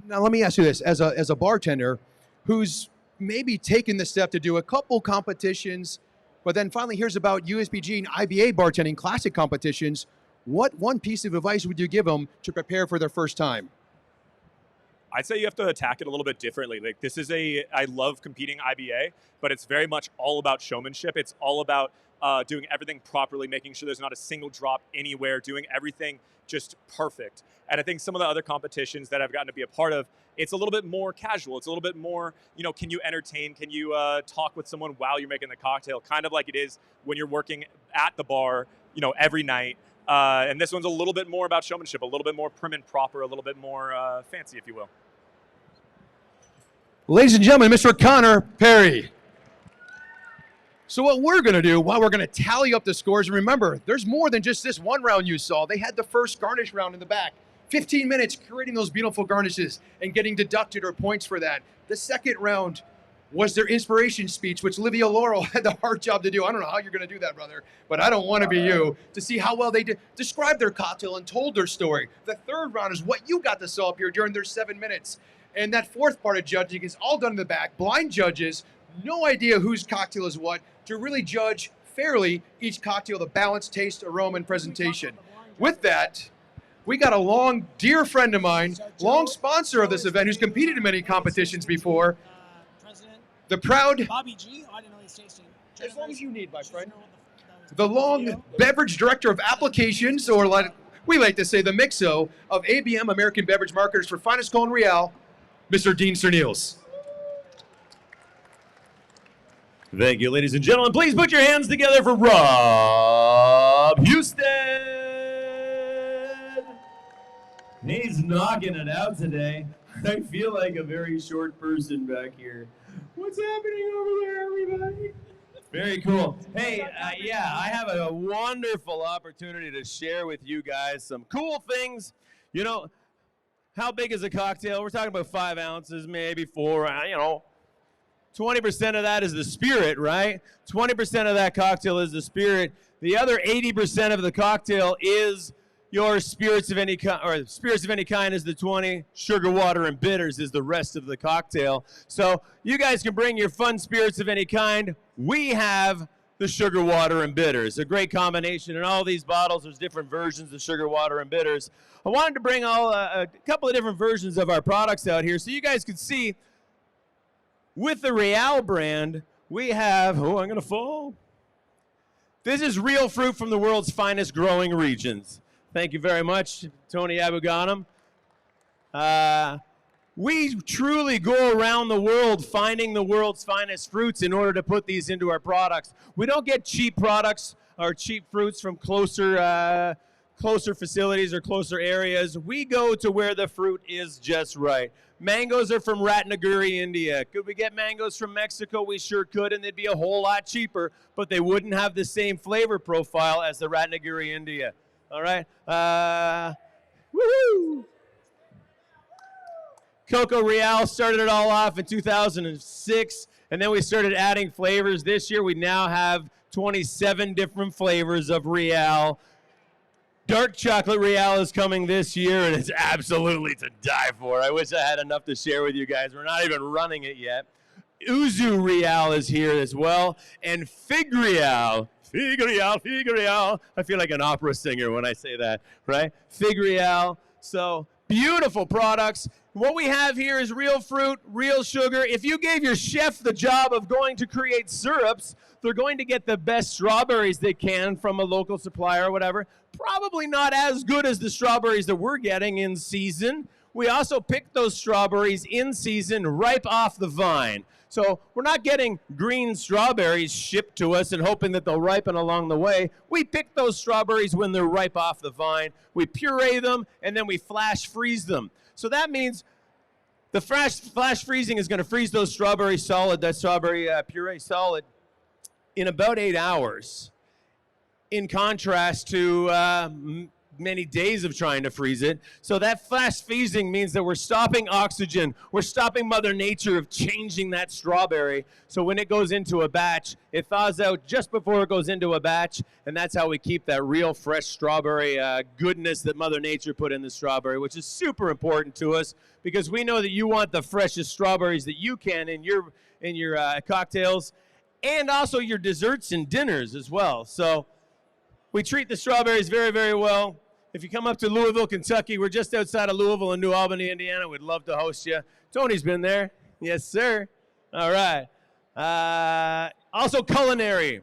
now let me ask you this, as a bartender who's maybe taken the step to do a couple competitions, but then finally hears about USBG and IBA bartending classic competitions, what one piece of advice would you give them to prepare for their first time? I'd say you have to attack it a little bit differently. Like, this is I love competing IBA, but it's very much all about showmanship. It's all about doing everything properly, making sure there's not a single drop anywhere, doing everything just perfect. And I think some of the other competitions that I've gotten to be a part of, it's a little bit more casual. It's a little bit more, you know, can you entertain? Can you talk with someone while you're making the cocktail? Kind of like it is when you're working at the bar, you know, every night. And this one's a little bit more about showmanship, a little bit more prim and proper, a little bit more fancy, if you will. Ladies and gentlemen, Mr. Connor Perry. So what we're going to do, we're going to tally up the scores. And remember, there's more than just this one round you saw. They had the first garnish round in the back. 15 minutes creating those beautiful garnishes and getting deducted or points for that. The second round was their inspiration speech, which Livia Laurel had the hard job to do. I don't know how you're going to do that, brother, but I don't want to be you, to see how well they described their cocktail and told their story. The third round is what you got to saw up here during their 7 minutes. And that fourth part of judging is all done in the back. Blind judges, no idea whose cocktail is what, to really judge fairly each cocktail, the balance, taste, aroma, and presentation. With that, we got a long, dear friend of mine, long sponsor of this event, who's competed in many competitions before, the proud, Bobby G? Oh, I didn't know he's tasting. as long as you need, my friend, the long beverage director of applications, or like we like to say, the mixo of ABM, American Beverage Marketers for Finest Cone Real, Mr. Dean Cerneals. Thank you, ladies and gentlemen. Please put your hands together for Rob Houston. He's knocking it out today. I feel like a very short person back here. What's happening over there, everybody? Very cool. Hey, yeah, I have a wonderful opportunity to share with you guys some cool things. You know, how big is a cocktail? We're talking about 5 ounces, maybe 4, you know. 20% of that is the spirit, right? 20% of that cocktail is the spirit. The other 80% of the cocktail is your spirits of any kind, or spirits of any kind is the 20. Sugar, water, and bitters is the rest of the cocktail. So you guys can bring your fun spirits of any kind. We have the sugar, water, and bitters. A great combination. In all these bottles, there's different versions of sugar, water, and bitters. I wanted to bring a couple of different versions of our products out here so you guys could see. With the Real brand, we have, oh, I'm going to fall. This is real fruit from the world's finest growing regions. Thank you very much, Tony Abou-Ganim. We truly go around the world finding the world's finest fruits in order to put these into our products. We don't get cheap products or cheap fruits from closer facilities or closer areas. We go to where the fruit is just right. Mangoes are from Ratnaguri, India. Could we get mangoes from Mexico? We sure could, and they'd be a whole lot cheaper, but they wouldn't have the same flavor profile as the Ratnaguri, India. All right? Woohoo! Coco Real started it all off in 2006, and then we started adding flavors. This year, we now have 27 different flavors of Real. Dark chocolate Real is coming this year, and it's absolutely to die for. I wish I had enough to share with you guys. We're not even running it yet. Ouzo Real is here as well, and Fig Real. Fig Real, Fig Real. I feel like an opera singer when I say that, right? Fig Real. So beautiful products. What we have here is real fruit, real sugar. If you gave your chef the job of going to create syrups, they're going to get the best strawberries they can from a local supplier or whatever. Probably not as good as the strawberries that we're getting in season. We also pick those strawberries in season, ripe off the vine. So we're not getting green strawberries shipped to us and hoping that they'll ripen along the way. We pick those strawberries when they're ripe off the vine. We puree them, and then we flash freeze them. So that means the flash freezing is going to freeze those strawberries solid, that strawberry puree solid, in about 8 hours. In contrast to many days of trying to freeze it. So that flash freezing means that we're stopping oxygen. We're stopping Mother Nature of changing that strawberry. So when it goes into a batch, it thaws out just before it goes into a batch, and that's how we keep that real fresh strawberry goodness that Mother Nature put in the strawberry, which is super important to us because we know that you want the freshest strawberries that you can in your cocktails and also your desserts and dinners as well. So we treat the strawberries very, very well. If you come up to Louisville, Kentucky, we're just outside of Louisville in New Albany, Indiana. We'd love to host you. Tony's been there. Yes, sir. All right. Also culinary.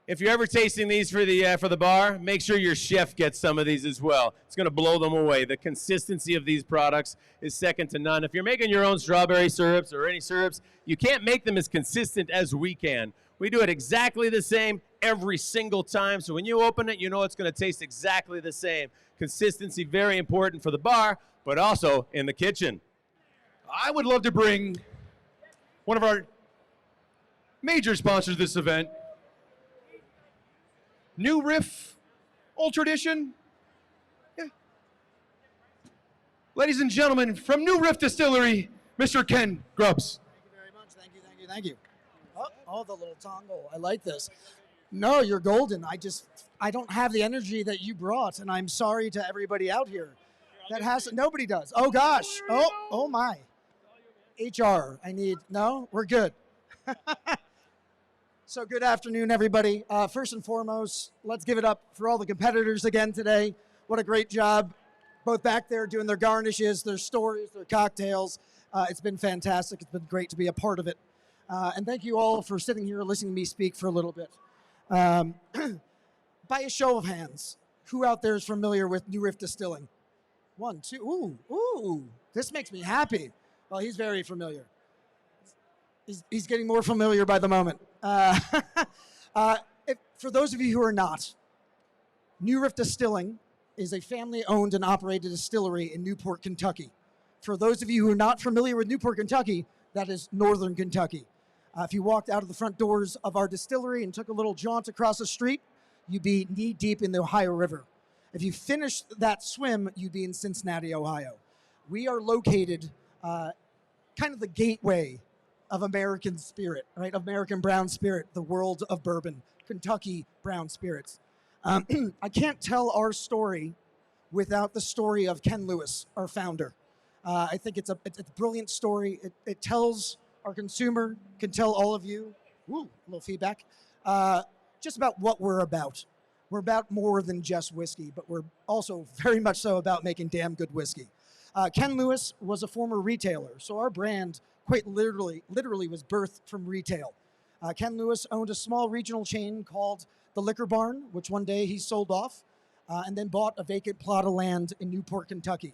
If you're ever tasting these for the bar, make sure your chef gets some of these as well. It's going to blow them away. The consistency of these products is second to none. If you're making your own strawberry syrups or any syrups, you can't make them as consistent as we can. We do it exactly the same every single time. So when you open it, you know it's going to taste exactly the same. Consistency, very important for the bar, but also in the kitchen. I would love to bring one of our major sponsors of this event, New Riff Old Tradition. Yeah. Ladies and gentlemen, from New Riff Distillery, Mr. Ken Grubbs. Thank you very much. Thank you. Oh, the little tongle. I like this. No, you're golden. I don't have the energy that you brought, and I'm sorry to everybody out here. Nobody does. Oh, gosh. Oh my. HR, no, we're good. So good afternoon, everybody. First and foremost, let's give it up for all the competitors again today. What a great job. Both back there doing their garnishes, their stories, their cocktails. It's been fantastic. It's been great to be a part of it. And thank you all for sitting here listening to me speak for a little bit. By a show of hands, who out there is familiar with New Riff Distilling? 1, 2, ooh, this makes me happy. Well, he's very familiar. He's getting more familiar by the moment. For those of you who are not, New Riff Distilling is a family-owned and operated distillery in Newport, Kentucky. For those of you who are not familiar with Newport, Kentucky, that is northern Kentucky. If you walked out of the front doors of our distillery and took a little jaunt across the street, you'd be knee-deep in the Ohio River. If you finished that swim, you'd be in Cincinnati, Ohio. We are located kind of the gateway of American spirit, right? American brown spirit, the world of bourbon, Kentucky brown spirits. I can't tell our story without the story of Ken Lewis, our founder. I think it's a brilliant story. It tells our consumer, can tell all of you, a little feedback, just about what we're about. We're about more than just whiskey, but we're also very much so about making damn good whiskey. Ken Lewis was a former retailer, so our brand quite literally was birthed from retail. Ken Lewis owned a small regional chain called the Liquor Barn, which one day he sold off, and then bought a vacant plot of land in Newport, Kentucky.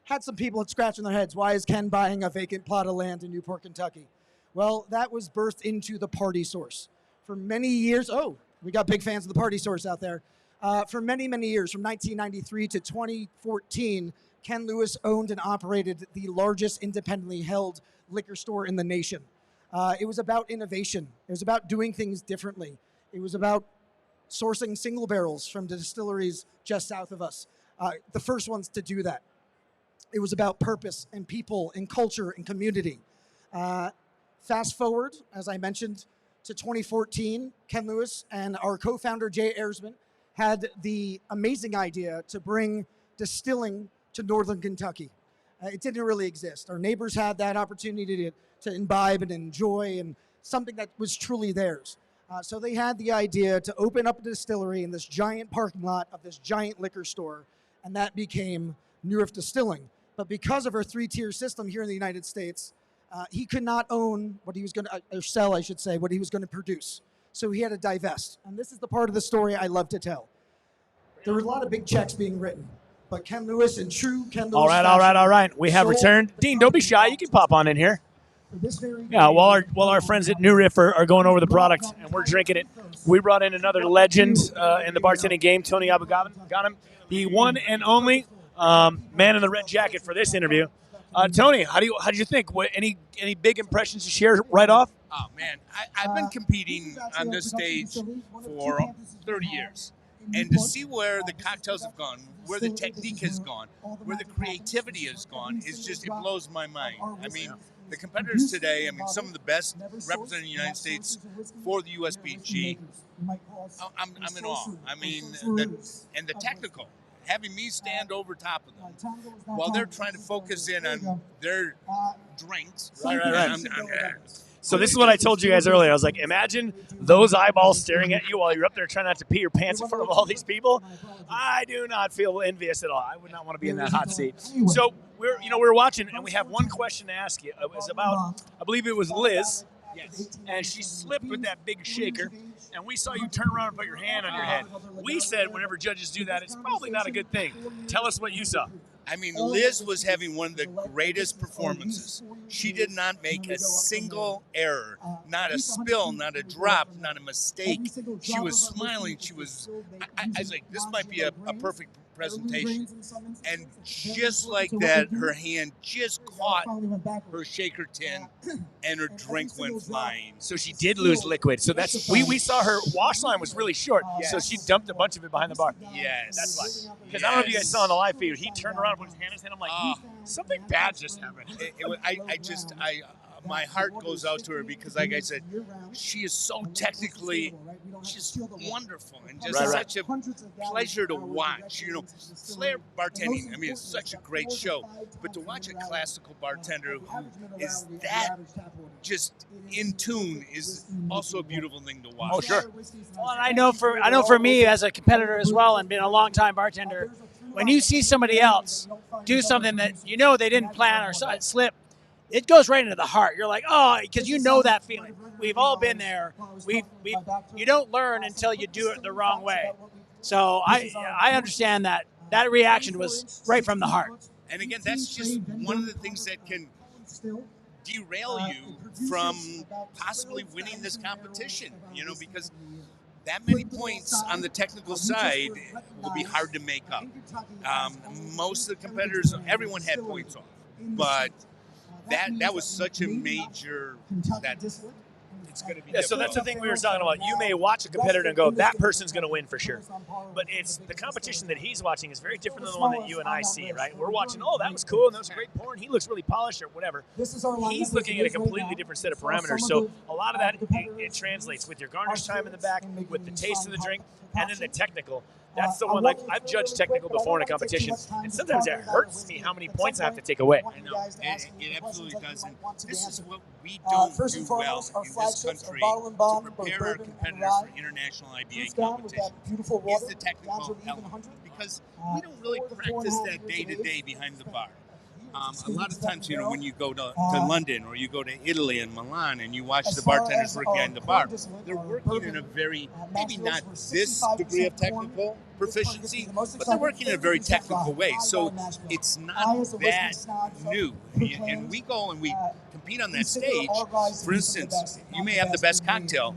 Had some people scratching their heads, why is Ken buying a vacant plot of land in Newport, Kentucky? Well, that was birthed into the Party Source. For many years, we got big fans of the Party Source out there. For many, many years, from 1993 to 2014, Ken Lewis owned and operated the largest independently held liquor store in the nation. It was about innovation. It was about doing things differently. It was about sourcing single barrels from the distilleries just south of us, the first ones to do that. It was about purpose and people and culture and community. Fast forward, as I mentioned, to 2014, Ken Lewis and our co-founder, Jay Ersman, had the amazing idea to bring distilling to northern Kentucky. It didn't really exist. Our neighbors had that opportunity to imbibe and enjoy, and something that was truly theirs. So they had the idea to open up a distillery in this giant parking lot of this giant liquor store, and that became New Riff Distilling. But because of our 3-tier system here in the United States, he could not own what he was going to, or sell, I should say, what he was going to produce. So he had to divest. And this is the part of the story I love to tell. There were a lot of big checks being written, but Ken Lewis and true Ken Lewis. All right. We have returned. Dean, don't be shy. You can pop on in here. Yeah, while our friends at New Riff are going over the product and we're drinking it, we brought in another legend in the bartending game, Tony Abou-Ganim, the one and only man in the red jacket for this interview. Tony, how did you think? Any big impressions to share right off? Oh man, I've been competing on this stage for 30 years. And to see where the cocktails have gone, where the technique has gone, where the creativity has gone, it blows my mind. I mean, the competitors today, some of the best representing the United States for the USBG, I'm in awe. And the technical, having me stand over top of them while they're trying to focus in on their drinks. Right. So this is what I told you guys earlier. I was like, imagine those eyeballs staring at you while you're up there trying not to pee your pants in front of all these people. I do not feel envious at all. I would not want to be in that hot seat. So we're watching, and we have one question to ask you. It was about, I believe it was Liz. Yes. And she slipped with that big shaker, and we saw you turn around and put your hand on your head. We said whenever judges do that, it's probably not a good thing. Tell us what you saw. Liz was having one of the greatest performances. She did not make a single error, not a spill, not a drop, not a mistake. She was smiling. I was like, this might be a perfect presentation. And just like that, her hand just caught her shaker tin and her drink went flying. So she did lose liquid. So that's we saw her wash line was really short. Yes. So she dumped a bunch of it behind the bar. Yes. That's why. Because I don't know if you guys saw on the live feed, he turned around and put his hand in his hand. I'm like, something bad just happened. My heart goes out to her because, like I said, she is so technically just wonderful and just such a pleasure to watch. Flair bartending, it's such a great show. But to watch a classical bartender who is that just in tune is also a beautiful thing to watch. Oh, sure. Well, and I know for me as a competitor as well and being a long-time bartender, when you see somebody else do something that they didn't plan or slip, it goes right into the heart. You're like, oh, because you know that feeling. We've all been there. You don't learn until you do it the wrong way. So I understand that reaction was right from the heart. And again, that's just one of the things that can derail you from possibly winning this competition, because that many points on the technical side will be hard to make up. Most of the competitors, everyone had points off, but that was such a major that it's going to be so that's the thing we were talking about. You may watch a competitor and go, that person's going to win for sure. But it's the competition that he's watching is very different than the one that you and I see, right? We're watching, that was cool, and that was a great pour, and he looks really polished or whatever. He's looking at a completely different set of parameters. So a lot of that, it translates with your garnish time in the back, with the taste of the drink, and then the technical. That's the one, like, I've judged technical before in a competition, and sometimes it hurts me how many points I have to take away. I know, it absolutely does. And this is what we don't do well in this country to prepare our competitors for international IBA competition is the technical element, because we don't really practice that day-to-day behind the bar. A lot of times, when you go to London or you go to Italy and Milan and you watch the bartenders work behind the bar, they're working in a very, maybe not this degree of technical proficiency, but they're working in a very technical way. So it's not that new. And we go and we compete on that stage. For instance, you may have the best cocktail,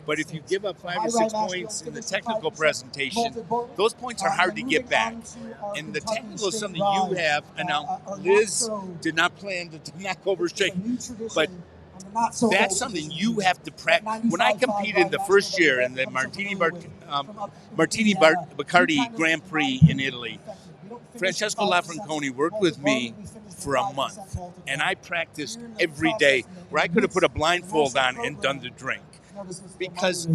but if you give up 5 or 6 points in the technical presentation, those points are hard to get back. And the technical is something you have, and now Liz did not plan to knock over shake, but that's something you have to practice. When I competed the first year in the Martini Bacardi Grand Prix in Italy, Francesco Lafranconi worked with me for a month, and I practiced every day where I could have put a blindfold on and done the drink, because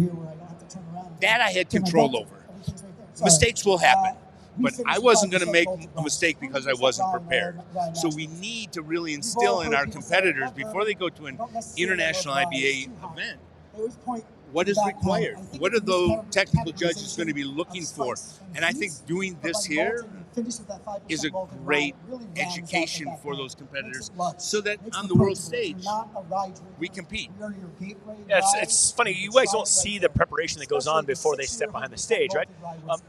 that I had control over. Mistakes will happen, but I wasn't going to make a mistake because I wasn't prepared. So we need to really instill in our competitors before they go to an international IBA event what is required? What are the technical judges going to be looking for? And I think doing this here is a great education for those competitors so that on the world stage, we compete. Yeah, it's funny. You guys don't see the preparation that goes on before they step behind the stage, right?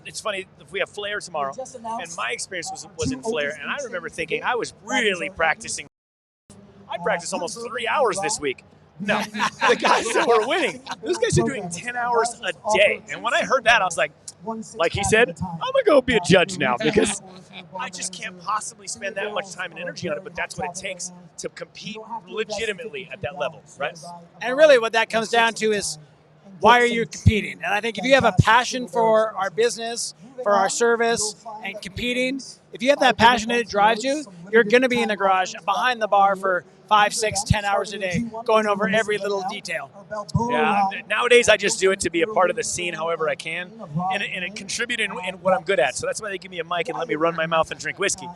It's funny. If we have Flair tomorrow, and my experience was in Flair, and I remember thinking I was really practicing. I practiced almost 3 hours this week. No, the guys that were winning, those guys are doing 10 hours a day. And when I heard that, I was like he said, I'm going to go be a judge now because I just can't possibly spend that much time and energy on it, but that's what it takes to compete legitimately at that level, right? And really what that comes down to is, why are you competing? And I think if you have a passion for our business, for our service, and competing, if you have that passion and it drives you, you're going to be in the garage behind the bar for 5, 6, 10 hours a day, going over every little detail. Yeah, nowadays I just do it to be a part of the scene however I can and contribute in what I'm good at. So that's why they give me a mic and let me run my mouth and drink whiskey.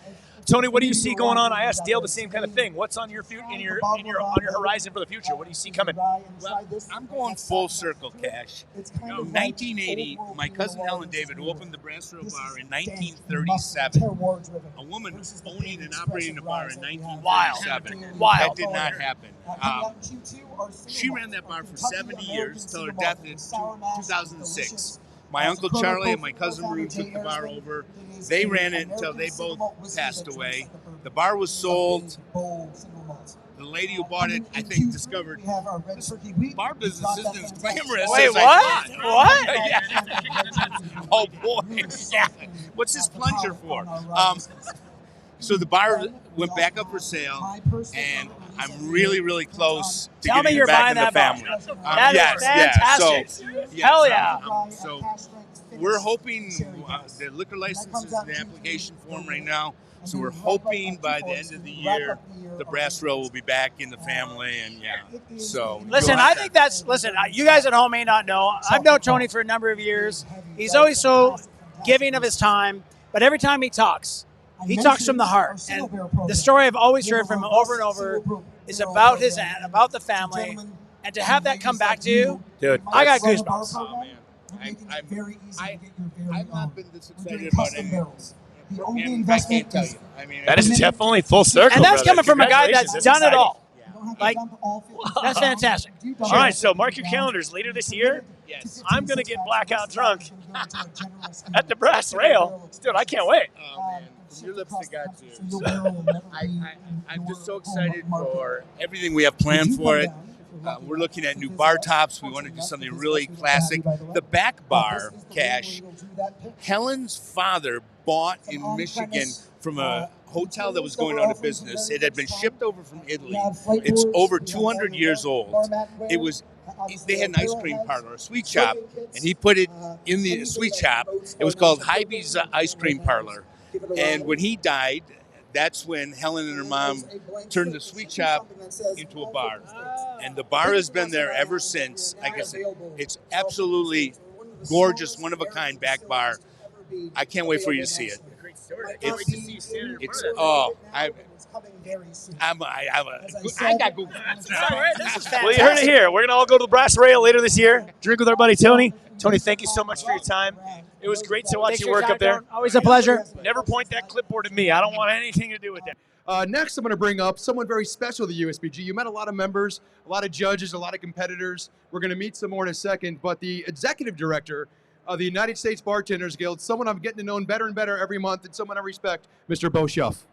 Tony, what do you see going on? I asked Dale the same kind of thing. What's on your on your horizon for the future? What do you see coming? Well, I'm going full circle, Cash. In 1980, my cousin Helen David opened the Brasserie Bar in 1937. A woman owning and operating a bar in 1937. Wild. That did not happen. She ran that bar for 70 years until her death in 2006. My Uncle Charlie and my cousin Rue took the bar over. They ran it until they both passed away. The bar was sold. The lady who bought it, I think, discovered bar business isn't as glamorous Wait, as what? I thought. What? Yeah. Oh, boy. Yeah. What's this plunger for? So the bar went back up for sale, and I'm really, really close to Tell me getting you're it back buying in the that bar. family. That is fantastic. Yeah. So, Hell yeah. So we're hoping the liquor license is in the application form right now. So we're hoping by the end of the year, the Brasserie will be back in the family, and So listen, I think you guys at home may not know. I've known Tony for a number of years. He's always so giving of his time, but every time he talks from the heart. And the story I've always heard from him over and over is about his aunt, about the family, and to have that come back to you, dude, I got goosebumps. Oh, man. I've not been this excited about anything. I can't tell you. I mean, that is definitely full circle. And that's brother. coming from a guy that's done it exciting. all. Like, that's fantastic. All right, so mark your calendars. Later this year, I'm going to get blackout drunk at the Brasserie. Dude, I can't wait. Oh, man. From your lips to God's ears. I'm just so excited for everything we have planned for it. We're looking at new bar tops. We want to do something really classic. The back bar, Cash, Helen's father bought in Michigan from a hotel that was going out of business. It had been shipped over from Italy. It's over 200 years old. They had an ice cream parlor, a sweet shop, and he put it in the sweet shop. It was called Hybe's Ice Cream Parlor. And when he died, that's when Helen and her mom turned the sweet shop into a bar. And the bar has been there ever since. Like I said, it's absolutely gorgeous, one-of-a-kind back bar. I can't wait for you to see it. I got Google. Well, you heard it here. We're going to all go to the Brasserie later this year, drink with our buddy Tony. Tony, thank you so much for your time. It was great to watch you work up there. Always a pleasure. Never point that clipboard at me. I don't want anything to do with that. Next, I'm going to bring up someone very special to the USBG. You met a lot of members, a lot of judges, a lot of competitors. We're going to meet some more in a second, but the executive director of the United States Bartenders Guild, someone I'm getting to know better and better every month, and someone I respect, Mr. Bo Schuff.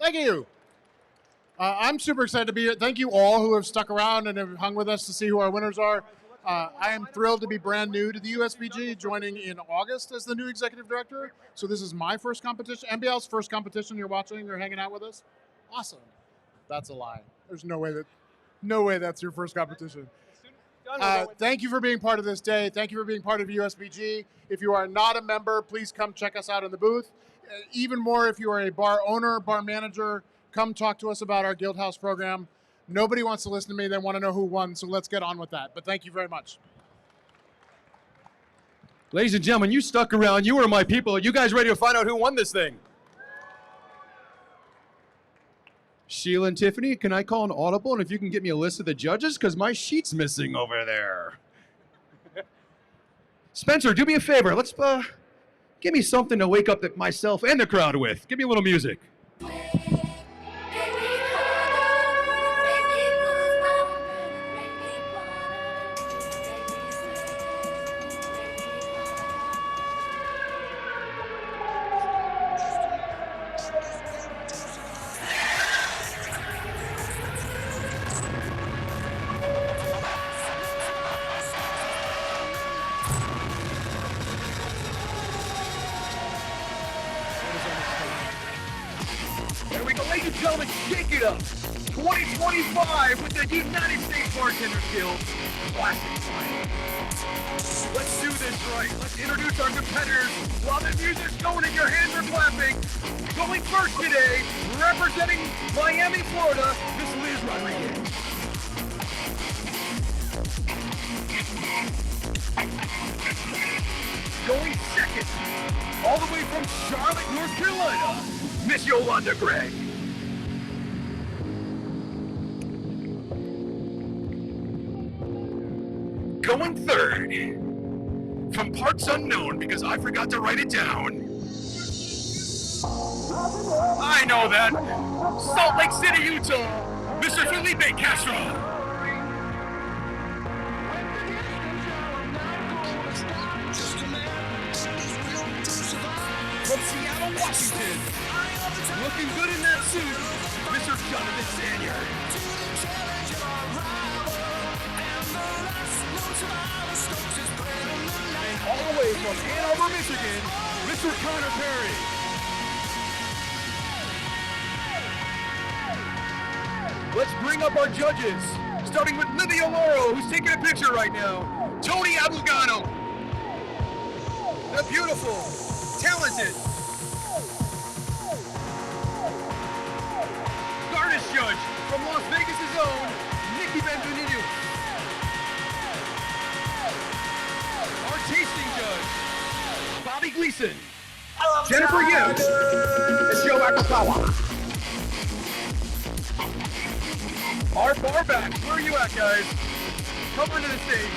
Thank you. I'm super excited to be here. Thank you all who have stuck around and have hung with us to see who our winners are. I am thrilled to be brand new to the USBG, joining in August as the new executive director. So this is my first competition, NBL's first competition. You're watching or hanging out with us. Awesome. That's a lie. There's no way that's your first competition. Thank you for being part of this day. Thank you for being part of USBG. If you are not a member, please come check us out in the booth. Even more, if you are a bar owner, bar manager, come talk to us about our Guild House program. Nobody wants to listen to me. They want to know who won, so let's get on with that. But thank you very much. Ladies and gentlemen, you stuck around. You were my people. Are you guys ready to find out who won this thing? Sheila and Tiffany, can I call an audible? And if you can get me a list of the judges, because my sheet's missing over there. Spencer, do me a favor. Let's give me something to wake up myself and the crowd with. Give me a little music. There we go, ladies and gentlemen, shake it up. 2025 with the United States Bartenders Guild Classic Flair. Let's do this right. Let's introduce our competitors while the music's going and your hands are clapping. Going first today, representing Miami, Florida, Miss Liz Rodriguez. Going second, all the way from Charlotte, North Carolina, Miss Yolanda Gregg. Going third, from parts unknown because I forgot to write it down. I know that. Salt Lake City, Utah, Mr. Felipe Castro. From Seattle, Washington, looking good in that suit, Mr. Jonathan Stanyard. And all the way from Ann Arbor, Michigan, Mr. Connor Perry. Let's bring up our judges, starting with Livia Loro, who's taking a picture right now. Tony Abou-Ganim, the beautiful, talented garnish judge from Las Vegas' own Nikki Benvenuto. Our tasting judge, Bobby Gleason, Jennifer Yim, and Joe Akasawa. Our bar backs, where are you at, guys? Come into the stage.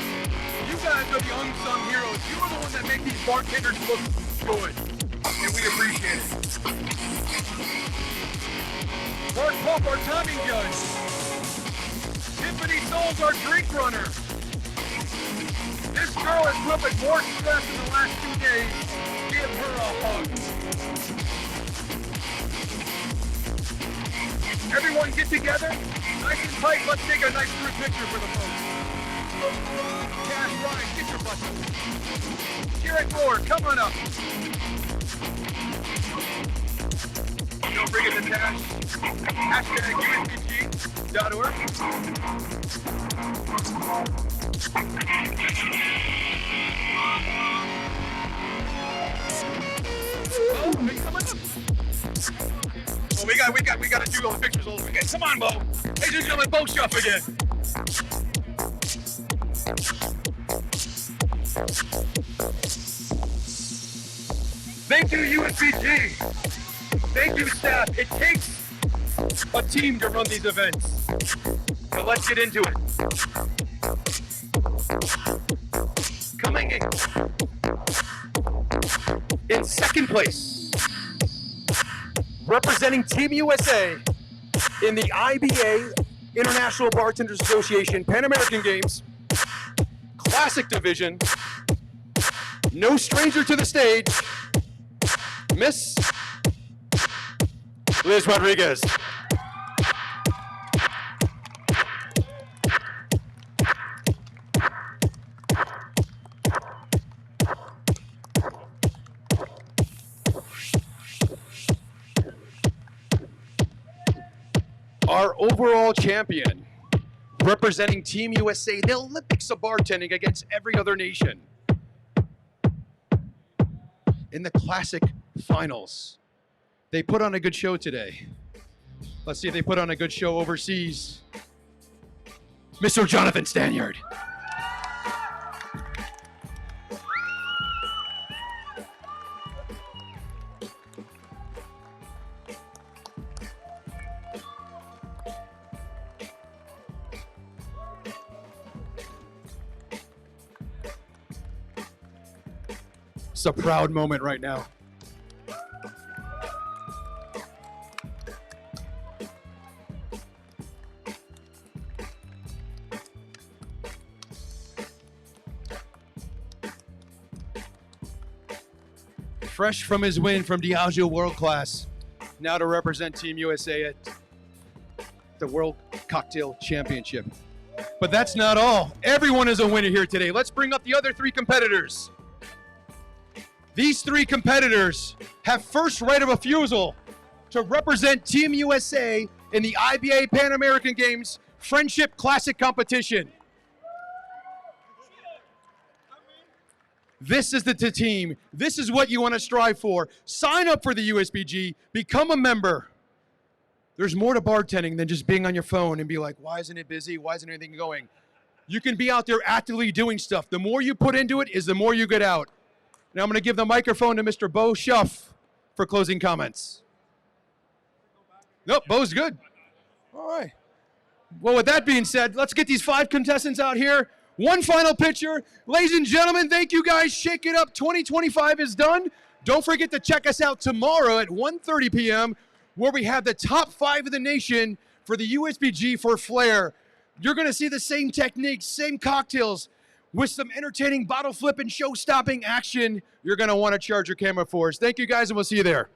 You guys are the unsung heroes. You are the ones that make these bartenders look good, and we appreciate it. Mark Pope, our timing judge. Tiffany Souls, our drink runner. This girl has put up more stress in the last 2 days. Give her a hug. Everyone get together, nice and tight. Let's take a nice group picture for the folks. Cash Ryan, get your butt up. Jared Moore, come on up. Don't forget the dash. Hashtag USBG.org. Oh, hey, come on up. Oh, we got to do all the pictures all over again. Come on, Bo. Ladies and gentlemen, Bo Shuff again. Thank you, USBG. Thank you, staff. It takes a team to run these events. So let's get into it. Coming in second place, representing Team USA in the IBA International Bartenders Association Pan American Games Classic Division, no stranger to the stage, Miss Liz Rodriguez. Our overall champion, representing Team USA, the Olympics of bartending against every other nation. In the Classic Finals. They put on a good show today. Let's see if they put on a good show overseas. Mr. Jonathan Stanyard. It's a proud moment right now. Fresh from his win from Diageo World Class, now to represent Team USA at the World Cocktail Championship. But that's not all. Everyone is a winner here today. Let's bring up the other three competitors. These three competitors have first right of refusal to represent Team USA in the IBA Pan American Games Friendship Classic Competition. This is the team. This is what you want to strive for. Sign up for the USBG. Become a member. There's more to bartending than just being on your phone and be like, why isn't it busy? Why isn't anything going? You can be out there actively doing stuff. The more you put into it is the more you get out. Now I'm going to give the microphone to Mr. Bo Schuff for closing comments. Nope, Bo's good. All right. Well, with that being said, let's get these 5 contestants out here. One final picture. Ladies and gentlemen, thank you guys. Shake it up. 2025 is done. Don't forget to check us out tomorrow at 1:30 p.m. where we have the top 5 of the nation for the USBG for Flair. You're going to see the same techniques, same cocktails, with some entertaining bottle flip and show-stopping action. You're going to want to charge your camera for us. Thank you guys, and we'll see you there.